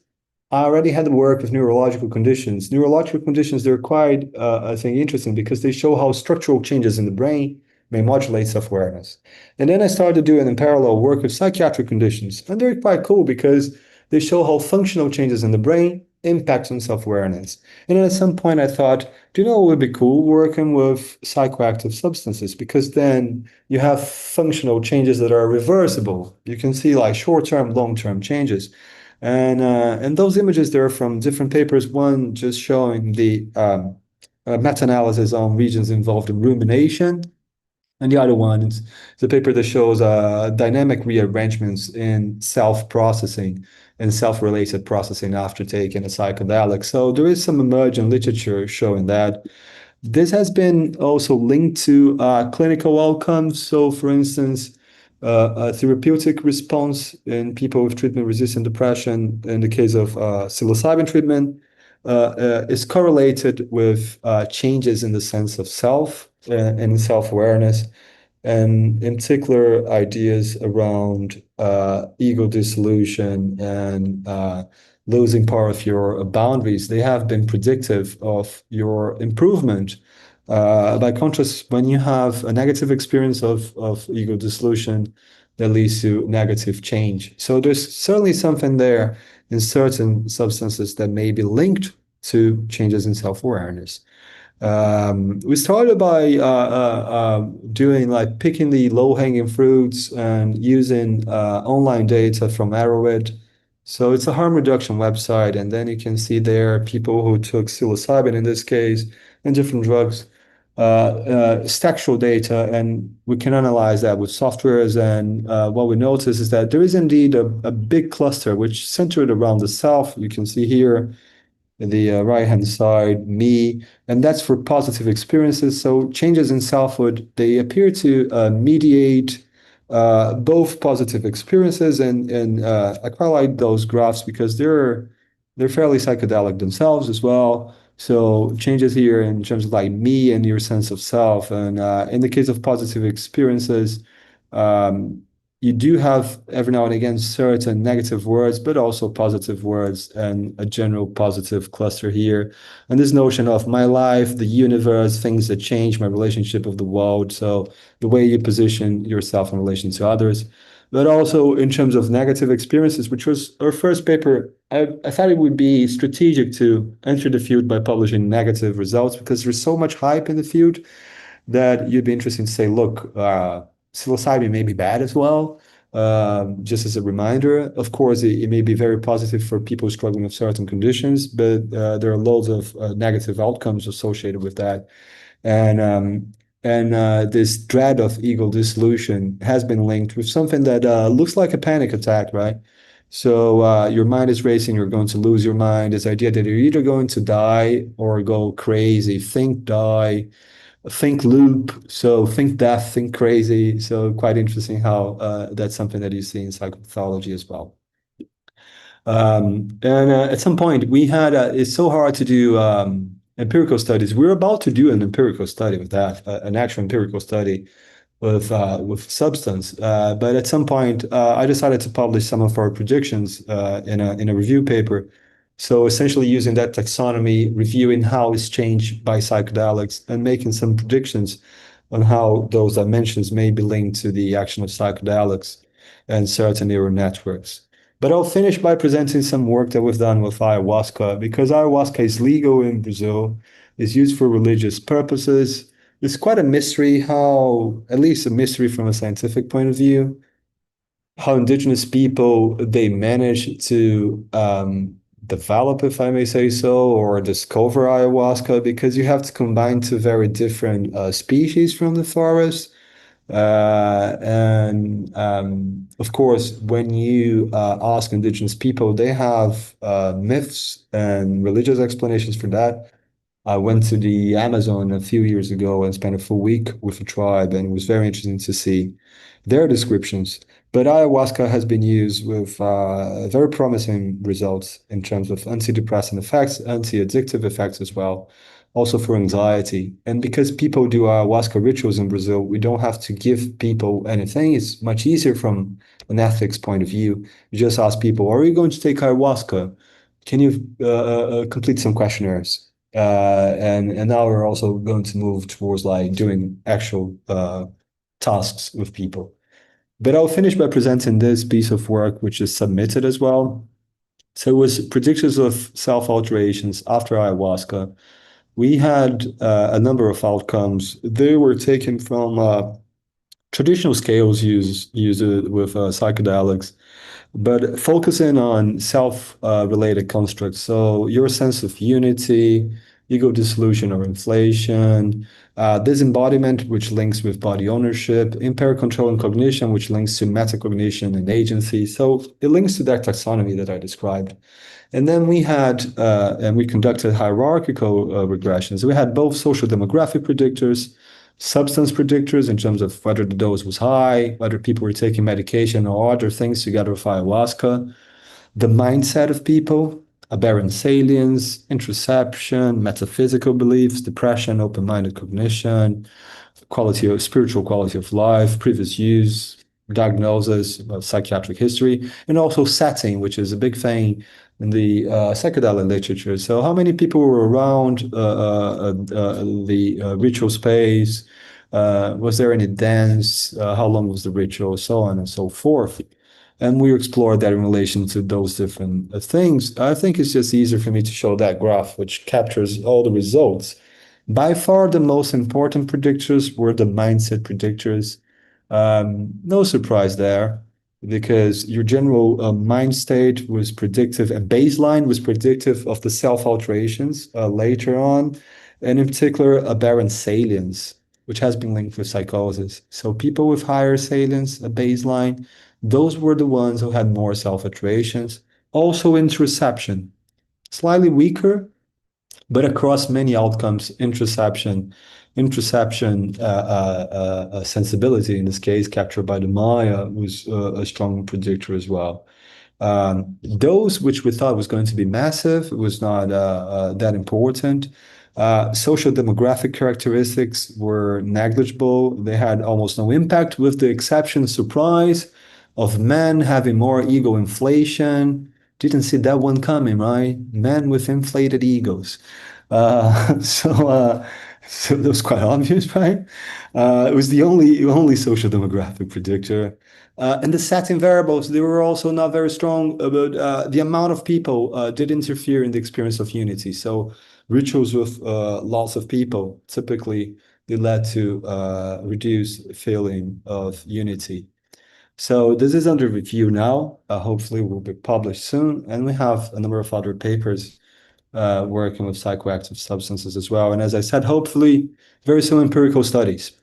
I already had work with neurological conditions, they're quite, I think, interesting because they show how structural changes in the brain may modulate self-awareness. And then I started doing in parallel work with psychiatric conditions. And they're quite cool because they show how functional changes in the brain impact on self-awareness. And then at some point I thought, do you know what would be cool? Working with psychoactive substances, because then you have functional changes that are reversible. You can see like short-term, long-term changes. And those images there are from different papers, one just showing the meta-analysis on regions involved in rumination, and the other one is the paper that shows dynamic rearrangements in self-processing and self-related processing after taking a psychedelic. So there is some emerging literature showing that. This has been also linked to clinical outcomes. So, for instance, a therapeutic response in people with treatment-resistant depression, in the case of psilocybin treatment, is correlated with changes in the sense of self and self-awareness, and in particular ideas around ego dissolution and losing part of your boundaries. They have been predictive of your improvement. By contrast, when you have a negative experience of ego dissolution, that leads to negative change. So there's certainly something there in certain substances that may be linked to changes in self-awareness. We started by doing like picking the low-hanging fruits and using online data from Arrowhead. So it's a harm reduction website, and then you can see there people who took psilocybin in this case and different drugs, textual data, and we can analyze that with softwares. And what we notice is that there is indeed a big cluster which centered around the self. You can see here the right-hand side, me, and that's for positive experiences. So changes in selfhood, they appear to mediate both positive experiences, and I quite like those graphs because they're fairly psychedelic themselves as well. So changes here in terms of like me and your sense of self, and in the case of positive experiences, um, you do have every now and again certain negative words, but also positive words and a general positive cluster here. And this notion of my life, the universe, things that change, my relationship with the world. So the way you position yourself in relation to others. But also in terms of negative experiences, which was our first paper, I thought it would be strategic to enter the field by publishing negative results because there's so much hype in the field that you'd be interested to say, look, psilocybin may be bad as well. Just as a reminder, of course, it may be very positive for people struggling with certain conditions, but there are loads of negative outcomes associated with that. And this dread of ego dissolution has been linked with something that looks like a panic attack, right? So your mind is racing, you're going to lose your mind. This idea that you're either going to die or go crazy, think die, think loop, so think death, think crazy. So quite interesting how that's something that you see in psychopathology as well. And at some point we had it's so hard to do empirical studies. We're about to do an empirical study with that, an actual empirical study with substance. But at some point, I decided to publish some of our predictions in a review paper. So essentially using that taxonomy, reviewing how it's changed by psychedelics and making some predictions on how those dimensions may be linked to the action of psychedelics and certain neural networks. But I'll finish by presenting some work that we've done with ayahuasca, because ayahuasca is legal in Brazil, is used for religious purposes. It's quite a mystery how, at least a mystery from a scientific point of view, how indigenous people they manage to develop, if I may say so, or discover ayahuasca, because you have to combine two very different species from the forest. And of course, when you ask indigenous people, they have myths and religious explanations for that. I went to the Amazon a few years ago and spent a full week with a tribe, and it was very interesting to see their descriptions. But ayahuasca has been used with very promising results in terms of antidepressant effects, anti-addictive effects as well. also for anxiety. And because people do ayahuasca rituals in Brazil, we don't have to give people anything. It's much easier from an ethics point of view. You just ask people, are you going to take ayahuasca? Can you complete some questionnaires? And now we're also going to move towards like doing actual tasks with people. But I'll finish by presenting this piece of work, which is submitted as well. So it was predictors of self-alterations after ayahuasca. We had a number of outcomes. They were taken from traditional scales used with psychedelics, but focusing on self-related constructs. So your sense of unity, ego dissolution or inflation, disembodiment, which links with body ownership, impaired control and cognition, which links to metacognition and agency. So it links to that taxonomy that I described. And then and we conducted hierarchical regressions. We had both social demographic predictors, substance predictors in terms of whether the dose was high, whether people were taking medication or other things together with ayahuasca, the mindset of people, aberrant salience, introception, metaphysical beliefs, depression, open-minded cognition, spiritual quality of life, previous use, diagnosis, psychiatric history, and also setting, which is a big thing in the psychedelic literature. So, how many people were around the ritual space? Was there any dance? How long was the ritual? So on and so forth. And we explored that in relation to those different things. I think it's just easier for me to show that graph, which captures all the results. By far, the most important predictors were the mindset predictors. No surprise there, because your general mind state was predictive, and baseline was predictive of the self alterations later on, and in particular, aberrant salience, which has been linked with psychosis. So, people with higher salience, a baseline, those were the ones who had more self alterations. Also, interoception, slightly weaker, but across many outcomes, interoception sensibility in this case, captured by the Maya, was a strong predictor as well. Those which we thought was going to be massive was not that important. Social demographic characteristics were negligible. They had almost no impact, with the exception, surprise, of men having more ego inflation. Didn't see that one coming, right? Men with inflated egos. Uh, so, uh, so that was quite obvious, right? It was the only social demographic predictor. And the setting variables, they were also not very strong, but the amount of people did interfere in the experience of unity. So rituals with lots of people, typically, they led to reduced feeling of unity. So this is under review now. Hopefully, will be published soon, and we have a number of other papers working with psychoactive substances as well. And as I said, hopefully, very soon empirical studies.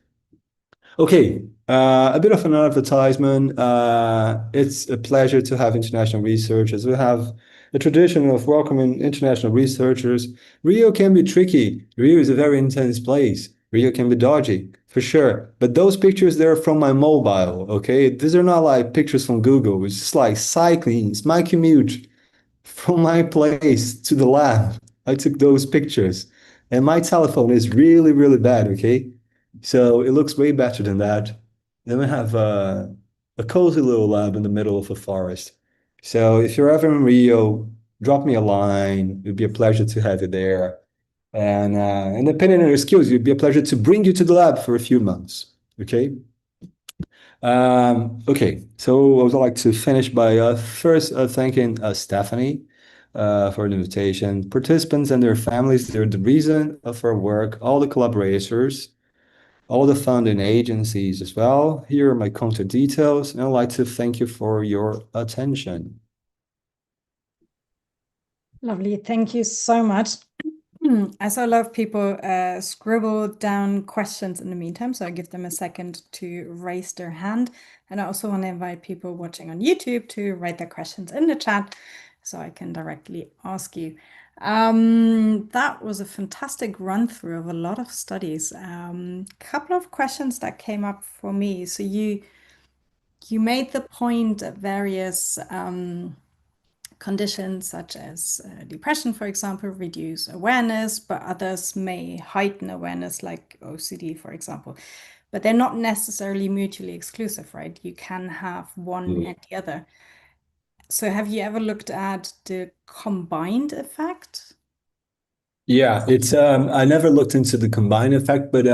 Okay, a bit of an advertisement. It's a pleasure to have international researchers. We have a tradition of welcoming international researchers. Rio can be tricky. Rio is a very intense place. Rio can be dodgy, for sure. But those pictures, they're from my mobile, okay? These are not like pictures from Google. It's just like cycling. It's my commute from my place to the lab. I took those pictures. And my telephone is really, really bad, okay? So it looks way better than that. Then we have a cozy little lab in the middle of a forest. So if you're ever in Rio, drop me a line. It'd be a pleasure to have you there. And depending on your skills, it'd be a pleasure to bring you to the lab for a few months. Okay? Okay, so I would like to finish by first thanking Stephanie for the invitation. Participants and their families, they're the reason of our work, all the collaborators, all the funding agencies as well. Here are my contact details, and I'd like to thank you for your attention. Lovely. Thank you so much. I saw a lot of people scribble down questions in the meantime, so I give them a second to raise their hand. And I also want to invite people watching on YouTube to write their questions in the chat so I can directly ask you. That was a fantastic run through of a lot of studies. Couple of questions that came up for me. So you made the point at various conditions such as depression, for example, reduce awareness, but others may heighten awareness, like OCD, for example. But they're not necessarily mutually exclusive, right? You can have one and the other. So have you ever looked at the combined effect? Yeah, it's I never looked into the combined effect, but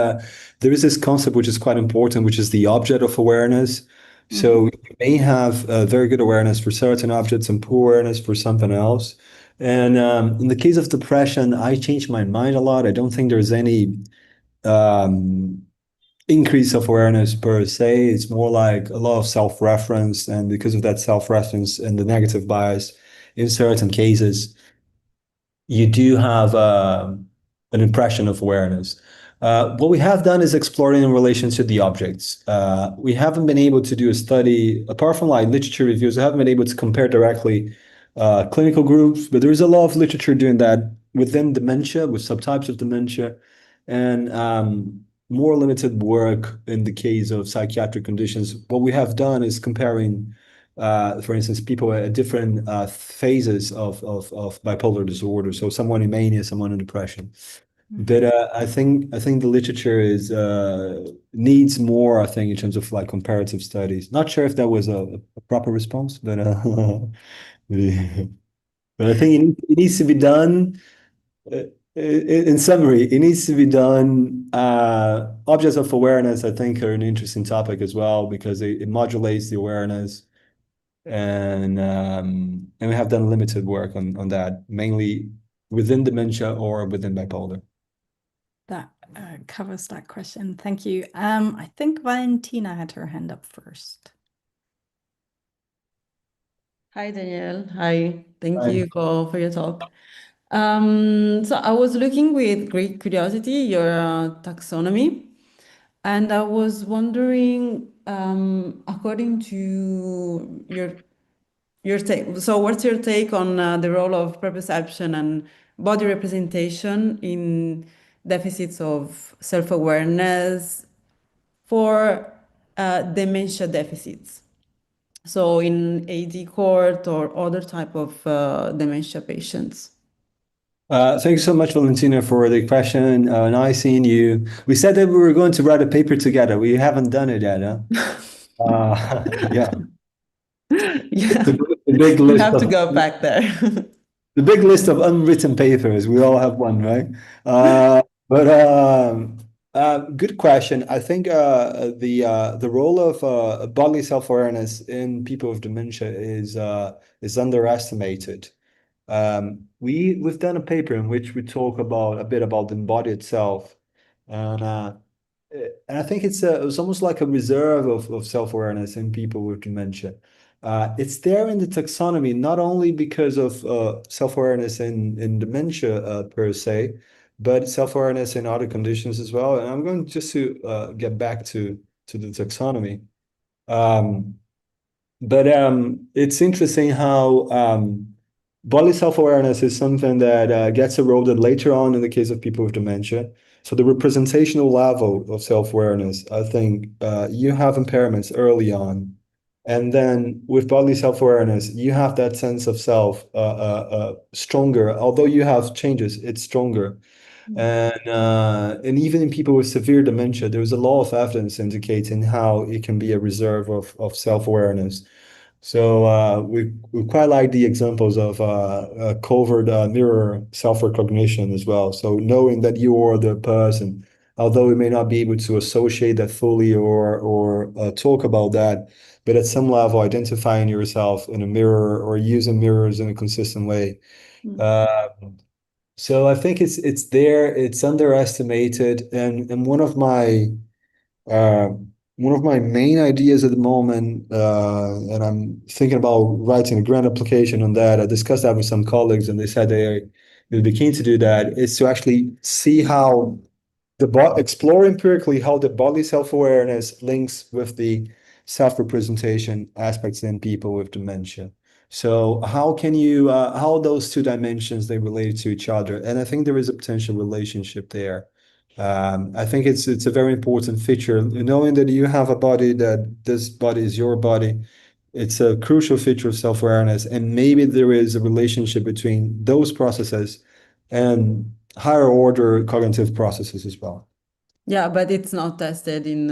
there is this concept which is quite important, which is the object of awareness. Mhm. So you may have very good awareness for certain objects and poor awareness for something else. And in the case of depression, I changed my mind a lot. I don't think there's any um, increase of awareness per se. It's more like a lot of self-reference, and because of that self-reference and the negative bias, in certain cases you do have an impression of awareness. What we have done is exploring in relation to the objects. We haven't been able to do a study, apart from like literature reviews, I haven't been able to compare directly clinical groups, but there is a lot of literature doing that within dementia, with subtypes of dementia, and more limited work in the case of psychiatric conditions. What we have done is comparing for instance, people at different phases of bipolar disorder. So someone in mania, someone in depression. Mhm. But I think the literature is needs more. I think in terms of like comparative studies. Not sure if that was a proper response, but but I think it needs to be done. In summary, it needs to be done. Objects of awareness, I think, are an interesting topic as well because it modulates the awareness and we have done limited work on that, mainly within dementia or within bipolar. That covers that question. Thank you. I think Valentina had her hand up first. Hi, Danielle. Hi. Thank Right. you for your talk. So I was looking with great curiosity your taxonomy, and I was wondering, according to your take, so what's your take on the role of perception and body representation in deficits of self-awareness for dementia deficits? So in AD court or other type of dementia patients. Thank you so much, Valentina, for the question. Nice seeing you. We said that we were going to write a paper together. We haven't done it yet, huh? Yeah, Yeah, the big we list have to of go back there. the big list of unwritten papers. We all have one, right? But good question. I think the role of bodily self-awareness in people with dementia is underestimated. We've done a paper in which we talk about a bit about the body itself, and and I think it's almost like a reserve of self-awareness in people with dementia. It's there in the taxonomy, not only because of self-awareness in dementia per se, but self-awareness in other conditions as well. And I'm going just to get back to the taxonomy. Um, but it's interesting how bodily self-awareness is something that gets eroded later on in the case of people with dementia. So the representational level of self-awareness, I think you have impairments early on. And then with bodily self-awareness, you have that sense of self stronger. Although you have changes, it's stronger. And even in people with severe dementia, there's a lot of evidence indicating how it can be a reserve of self-awareness. So we quite like the examples of covert mirror self-recognition as well. So knowing that you are the person, although we may not be able to associate that fully or talk about that, but at some level identifying yourself in a mirror or using mirrors in a consistent way. Uh, so I think it's there, it's underestimated, and uh, one of my main ideas at the moment, and I'm thinking about writing a grant application on that. I discussed that with some colleagues, and they said they would be keen to do that. Is to actually see how explore empirically how the bodily self-awareness links with the self-representation aspects in people with dementia. So how those two dimensions they relate to each other? And I think there is a potential relationship there. I think it's a very important feature, knowing that you have a body, that this body is your body. It's a crucial feature of self-awareness, and maybe there is a relationship between those processes and higher order cognitive processes as well. Yeah, but it's not tested in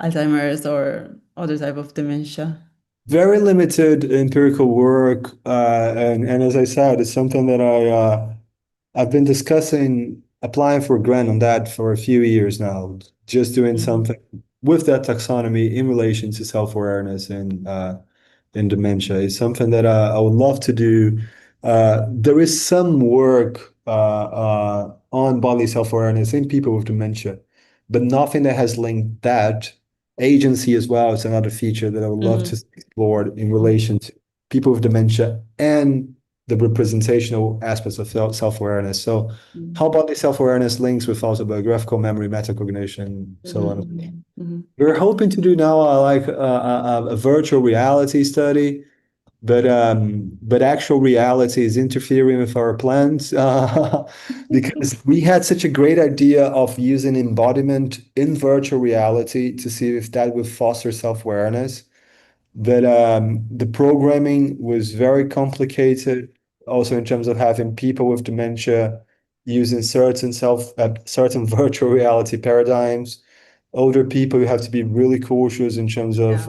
Alzheimer's or other type of dementia. Very limited empirical work, and as I said, it's something that I've been discussing applying for a grant on that for a few years now, just doing something with that taxonomy in relation to self-awareness and in dementia. It's something that I would love to do. There is some work on bodily self-awareness in people with dementia, but nothing that has linked that agency as well. It's another feature that I would love to explore in relation to people with dementia and the representational aspects of self-awareness. So how bodily self-awareness links with also biographical memory, metacognition, so on. We're hoping to do now like a virtual reality study, but actual reality is interfering with our plans because we had such a great idea of using embodiment in virtual reality to see if that would foster self-awareness. But the programming was very complicated, also in terms of having people with dementia using certain virtual reality paradigms. Older people, you have to be really cautious in terms of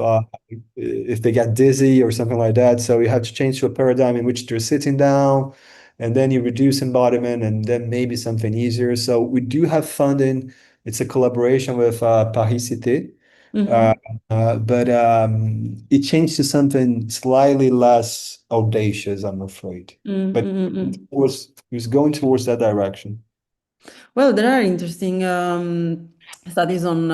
if they get dizzy or something like that. So you have to change to a paradigm in which they're sitting down, and then you reduce embodiment, and then maybe something easier. So we do have funding. It's a collaboration with Paris Cité. But it changed to something slightly less audacious, I'm afraid. But it was going towards that direction. Well, there are interesting studies on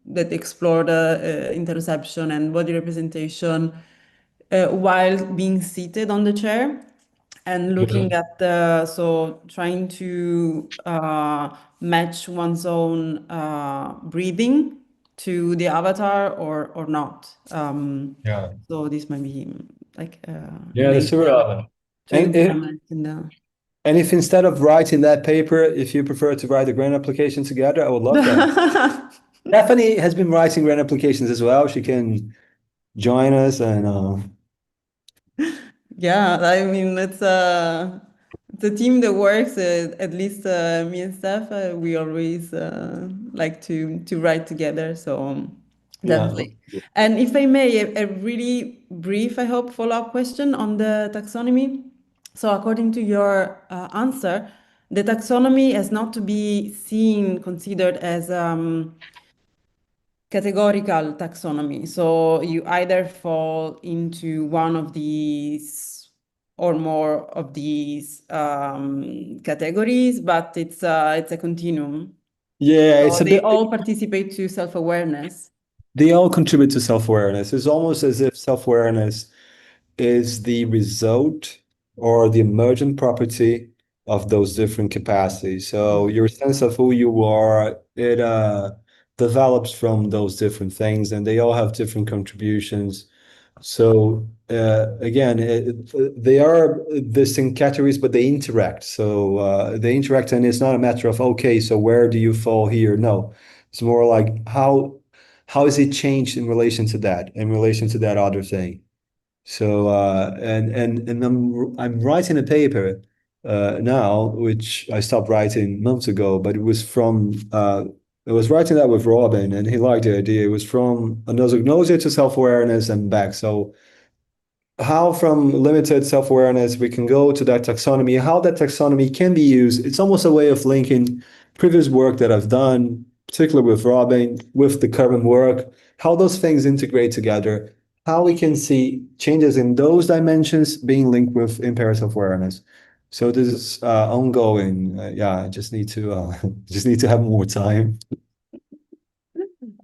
that explore the interoception and body representation while being seated on the chair and looking at so trying to match one's own breathing to the avatar or not. Yeah. So this might be like Yeah, that's super relevant. to And if, implement in the. and if instead of writing that paper, if you prefer to write a grant application together, I would love that. Stephanie has been writing grant applications as well. She can join us and Yeah, I mean it's a team that works. At least me and Steph, we always like to write together. So yeah. definitely. And if I may, a really brief, I hope, follow-up question on the taxonomy. So according to your answer, the taxonomy is not to be seen, considered as categorical taxonomy. So you either fall into one of these or more of these categories, but it's a continuum. Yeah, So it's a they bit. all participate to self-awareness. They all contribute to self-awareness. It's almost as if self-awareness is the result or the emergent property of those different capacities. So your sense of who you are, it develops from those different things, and they all have different contributions. So again, they are distinct categories, but they interact. So they interact, and it's not a matter of okay, so where do you fall here? No, it's more like how is it changed in relation to that, in relation to that other thing. So and I'm writing a paper now, which I stopped writing months ago, but it was from I was writing that with Robin, and he liked the idea. It was from anosognosia to self-awareness and back. So how from limited self-awareness we can go to that taxonomy, how that taxonomy can be used. It's almost a way of linking previous work that I've done, particularly with Robin, with the current work, how those things integrate together, how we can see changes in those dimensions being linked with impaired self-awareness. So this is ongoing. Yeah, I just need to just need to have more time.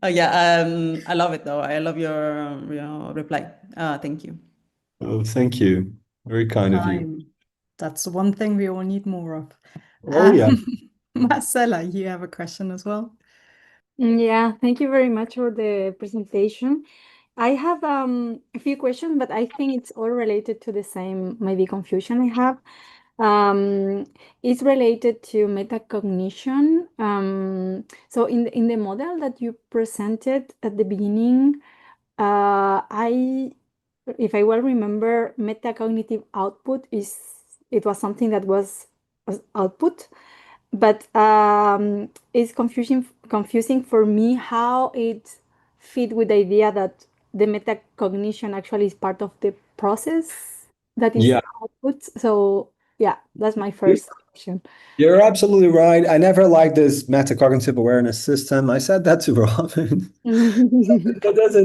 Yeah, I love it though. I love your reply. Thank you. Oh, thank you. Very kind of you. Time. That's the one thing we all need more of. Oh yeah. Marcela, you have a question as well? Yeah, thank you very much for the presentation. I have a few questions, but I think it's all related to the same maybe confusion I have. It's related to metacognition. So in the model that you presented at the beginning, if I well remember, metacognitive output it was something that was output, but it's confusing for me how it fit with the idea that the metacognition actually is part of the process that is Yeah. output. So yeah, that's my first question. You're absolutely right. I never liked this metacognitive awareness system. I said that to Robin.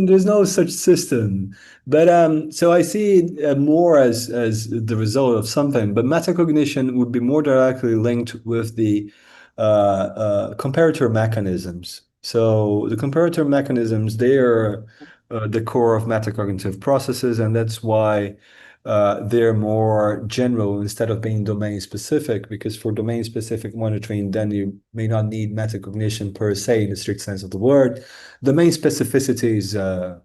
There's no such system. But so I see it more as the result of something. But metacognition would be more directly linked with the comparator mechanisms. So the comparator mechanisms, they are the core of metacognitive processes, and that's why they're more general instead of being domain specific, because for domain specific monitoring, then you may not need metacognition per se in the strict sense of the word. Domain specificity is a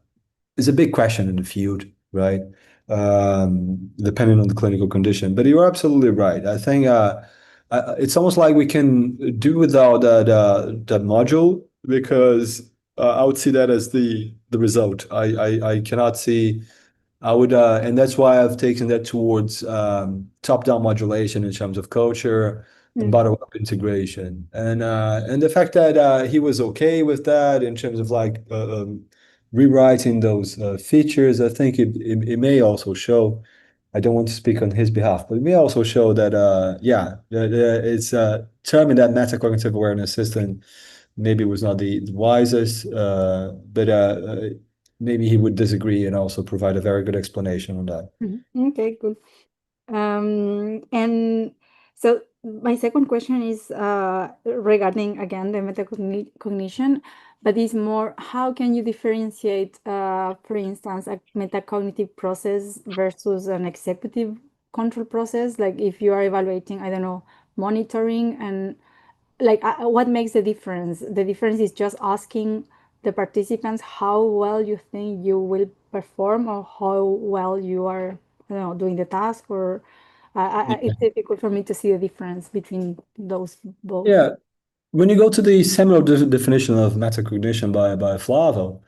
big question in the field, right? Depending on the clinical condition. But you're absolutely right. I think it's almost like we can do without that module, because I would see that as the result. I cannot see. I would, and that's why I've taken that towards top-down modulation in terms of culture and bottom-up integration, and the fact that he was okay with that in terms of like rewriting those features. I think it may also show. I don't want to speak on his behalf, but it may also show that yeah, it's terming that metacognitive awareness system maybe was not the wisest, but maybe he would disagree and also provide a very good explanation on that. Okay, good. And so my second question is regarding again the metacognition, but is more how can you differentiate, for instance, a metacognitive process versus an executive control process? Like if you are evaluating, I don't know, monitoring and like what makes the difference? The difference is just asking the participants how well you think you will perform or how well you are, I don't know, doing the task, or it's difficult for me to see the difference between those both. Yeah, when you go to the seminal definition of metacognition by Flavo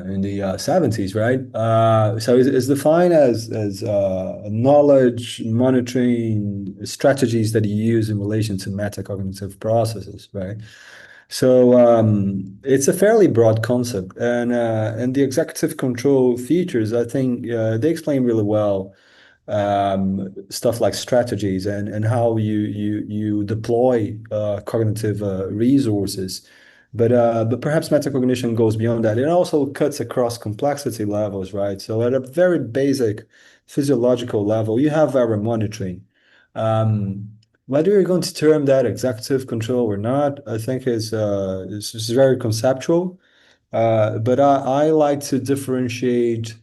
in the 70s, right? So it's defined as knowledge monitoring strategies that you use in relation to metacognitive processes, right? So it's a fairly broad concept, and the executive control features, I think, they explain really well stuff like strategies and how you deploy cognitive resources. But perhaps metacognition goes beyond that. It also cuts across complexity levels, right? So at a very basic physiological level, you have our monitoring. Um, Whether you're going to term that executive control or not, I think is very conceptual. But I like to differentiate,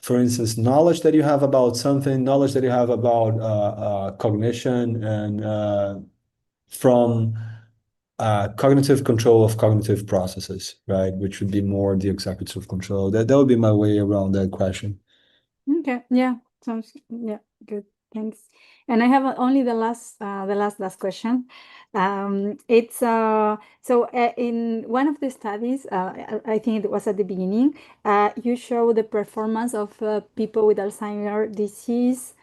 for instance, knowledge that you have about something, knowledge that you have about cognition, and from cognitive control of cognitive processes, right? Which would be more the executive control. That would be my way around that question. Okay, yeah, sounds yeah, good. Thanks. And I have only the last question. It's so in one of the studies, I think it was at the beginning, you show the performance of people with Alzheimer's disease,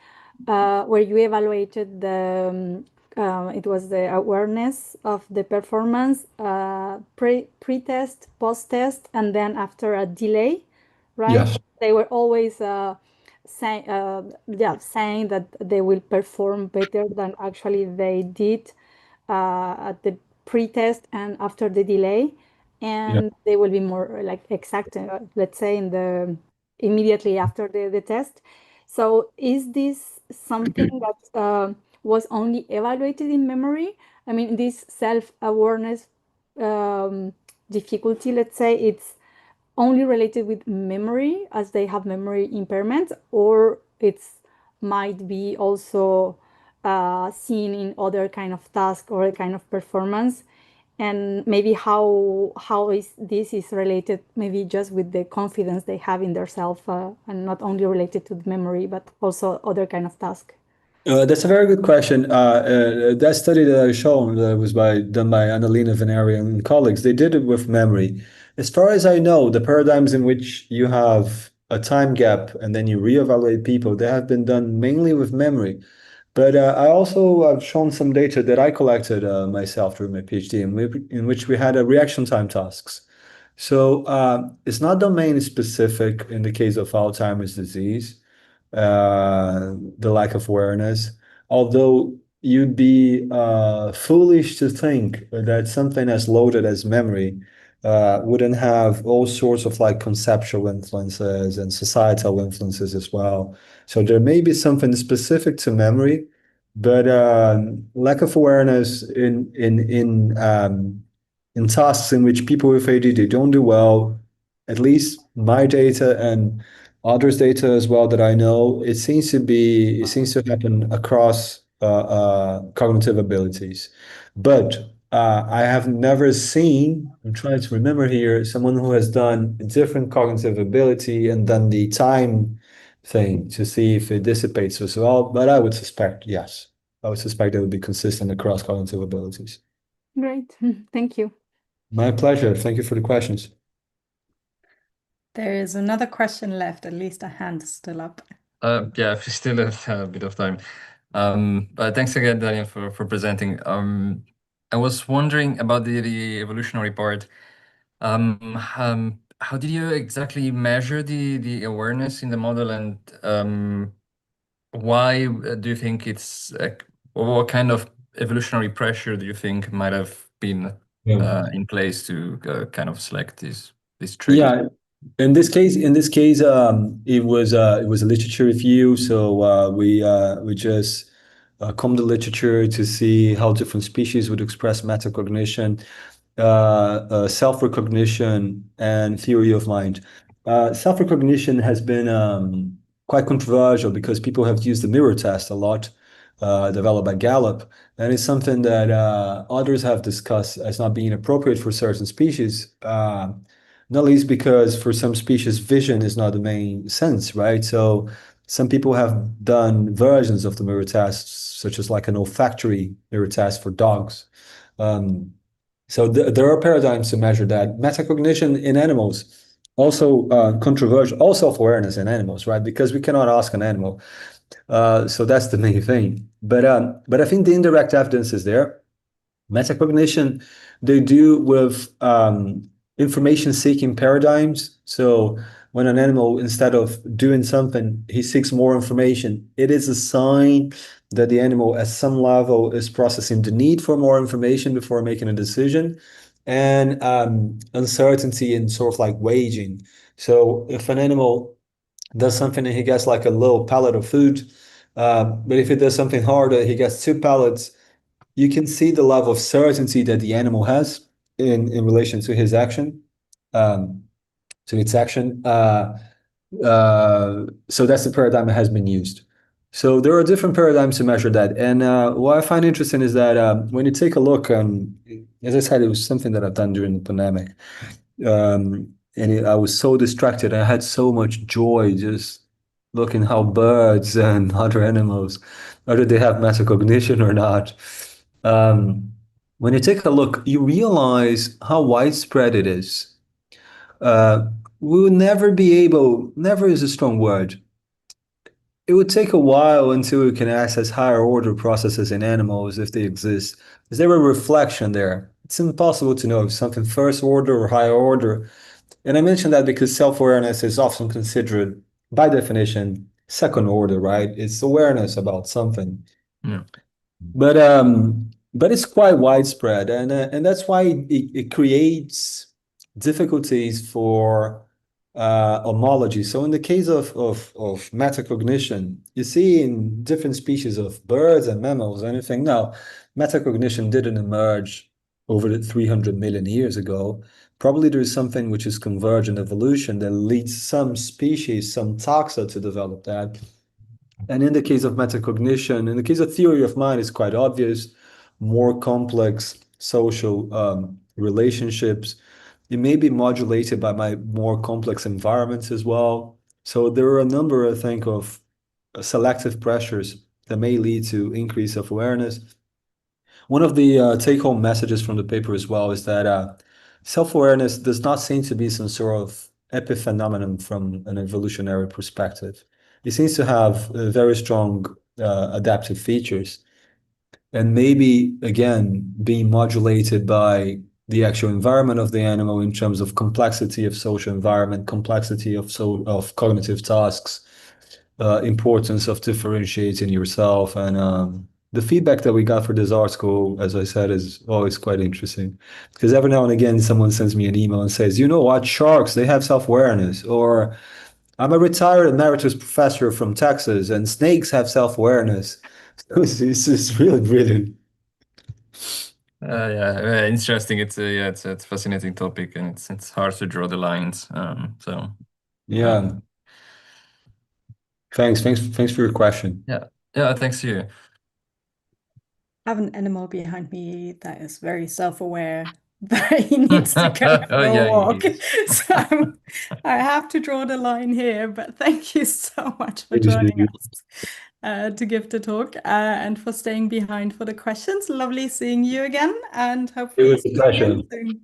where you evaluated it was the awareness of the performance pre-test, post-test, and then after a delay, right? Yes. They were always saying that they will perform better than actually they did at the pre-test and after the delay, Yeah. and they will be more like exact, let's say in the immediately after the test. So is this something that was only evaluated in memory? I mean, this self-awareness difficulty, let's say, it's only related with memory as they have memory impairment, or it's might be also seen in other kind of task or kind of performance, and maybe how is this is related maybe just with the confidence they have in themselves, and not only related to the memory but also other kind of task. That's a very good question. That study that I showed that was done by Annalena Veneri and colleagues. They did it with memory, As far as I know, the paradigms in which you have a time gap and then you reevaluate people, they have been done mainly with memory. But I also have shown some data that I collected myself during my PhD, in which we had a reaction time tasks. So it's not domain specific in the case of Alzheimer's disease, the lack of awareness. Although you'd be foolish to think that something as loaded as memory wouldn't have all sorts of like conceptual influences and societal influences as well. So there may be something specific to memory, but lack of awareness in tasks in which people with ADD don't do well, at least my data and others' data as well that I know, it seems to happen across cognitive abilities. But I have never seen, I'm trying to remember here, someone who has done a different cognitive ability and done the time thing to see if it dissipates as well. But I would suspect, yes. I would suspect it would be consistent across cognitive abilities. Great. Thank you. My pleasure. Thank you for the questions. There is another question left, at least a hand is still up. Yeah, we still have a bit of time. But thanks again, Daniel, for presenting. I was wondering about the evolutionary part. How did you exactly measure the awareness in the model, and why do you think it's what kind of evolutionary pressure do you think might have been in place to kind of select this trait? Yeah, in this case, it was a literature review, so we just combed the literature to see how different species would express metacognition, self-recognition, and theory of mind. Self-recognition has been quite controversial because people have used the mirror test a lot, developed by Gallup, and it's something that others have discussed as not being appropriate for certain species. Not least because for some species, vision is not the main sense, right? So some people have done versions of the mirror test, such as like an olfactory mirror test for dogs. So there are paradigms to measure that. Metacognition in animals, also controversial, all self-awareness in animals, right? Because we cannot ask an animal. So that's the main thing. But I think the indirect evidence is there. Metacognition, they do with information-seeking paradigms. So when an animal, instead of doing something, he seeks more information, it is a sign that the animal at some level is processing the need for more information before making a decision, and uncertainty and sort of like waging. So if an animal does something and he gets like a little pellet of food, but if it does something harder, he gets two pellets, you can see the level of certainty that the animal has in relation to his action, to its action. So that's the paradigm that has been used. So there are different paradigms to measure that. And what I find interesting is that when you take a look, as I said, it was something that I've done during the pandemic. I was so distracted. I had so much joy just looking how birds and other animals, whether they have metacognition or not. When you take a look, you realize how widespread it is. We will never be able, never is a strong word. It would take a while until we can access higher order processes in animals if they exist. Is there a reflection there? It's impossible to know if something first order or higher order. And I mention that because self-awareness is often considered, by definition, second order, right? It's awareness about something. Yeah. But it's quite widespread, and that's why it creates difficulties for homology. So in the case of metacognition, you see in different species of birds and mammals, anything. Now, metacognition didn't emerge over the 300 million years ago. Probably there's something which is convergent evolution that leads some species, some taxa to develop that. And in the case of metacognition, in the case of theory of mind, it's quite obvious, more complex social relationships. It may be modulated by my more complex environments as well. So there are a number, I think, of selective pressures that may lead to increase of awareness. One of the take-home messages from the paper as well is that self-awareness does not seem to be some sort of epiphenomenon from an evolutionary perspective. It seems to have very strong adaptive features, and maybe again being modulated by the actual environment of the animal in terms of complexity of social environment, complexity of cognitive tasks, importance of differentiating yourself, and the feedback that we got for this article, as I said, is always quite interesting, because every now and again someone sends me an email and says, you know what, sharks, they have self-awareness, or I'm a retired emeritus professor from Texas and snakes have self-awareness. It's really brilliant. Yeah, interesting. It's a fascinating topic, and it's hard to draw the lines. So Yeah. Thanks for your question. yeah, thanks to you. I have an animal behind me that is very self-aware that he needs to go for a Yeah, walk. he is. So I have to draw the line here, but thank you so much for Thank you. joining us to give the talk and for staying behind for the questions. Lovely seeing you again, and hopefully was a see you again pleasure. soon.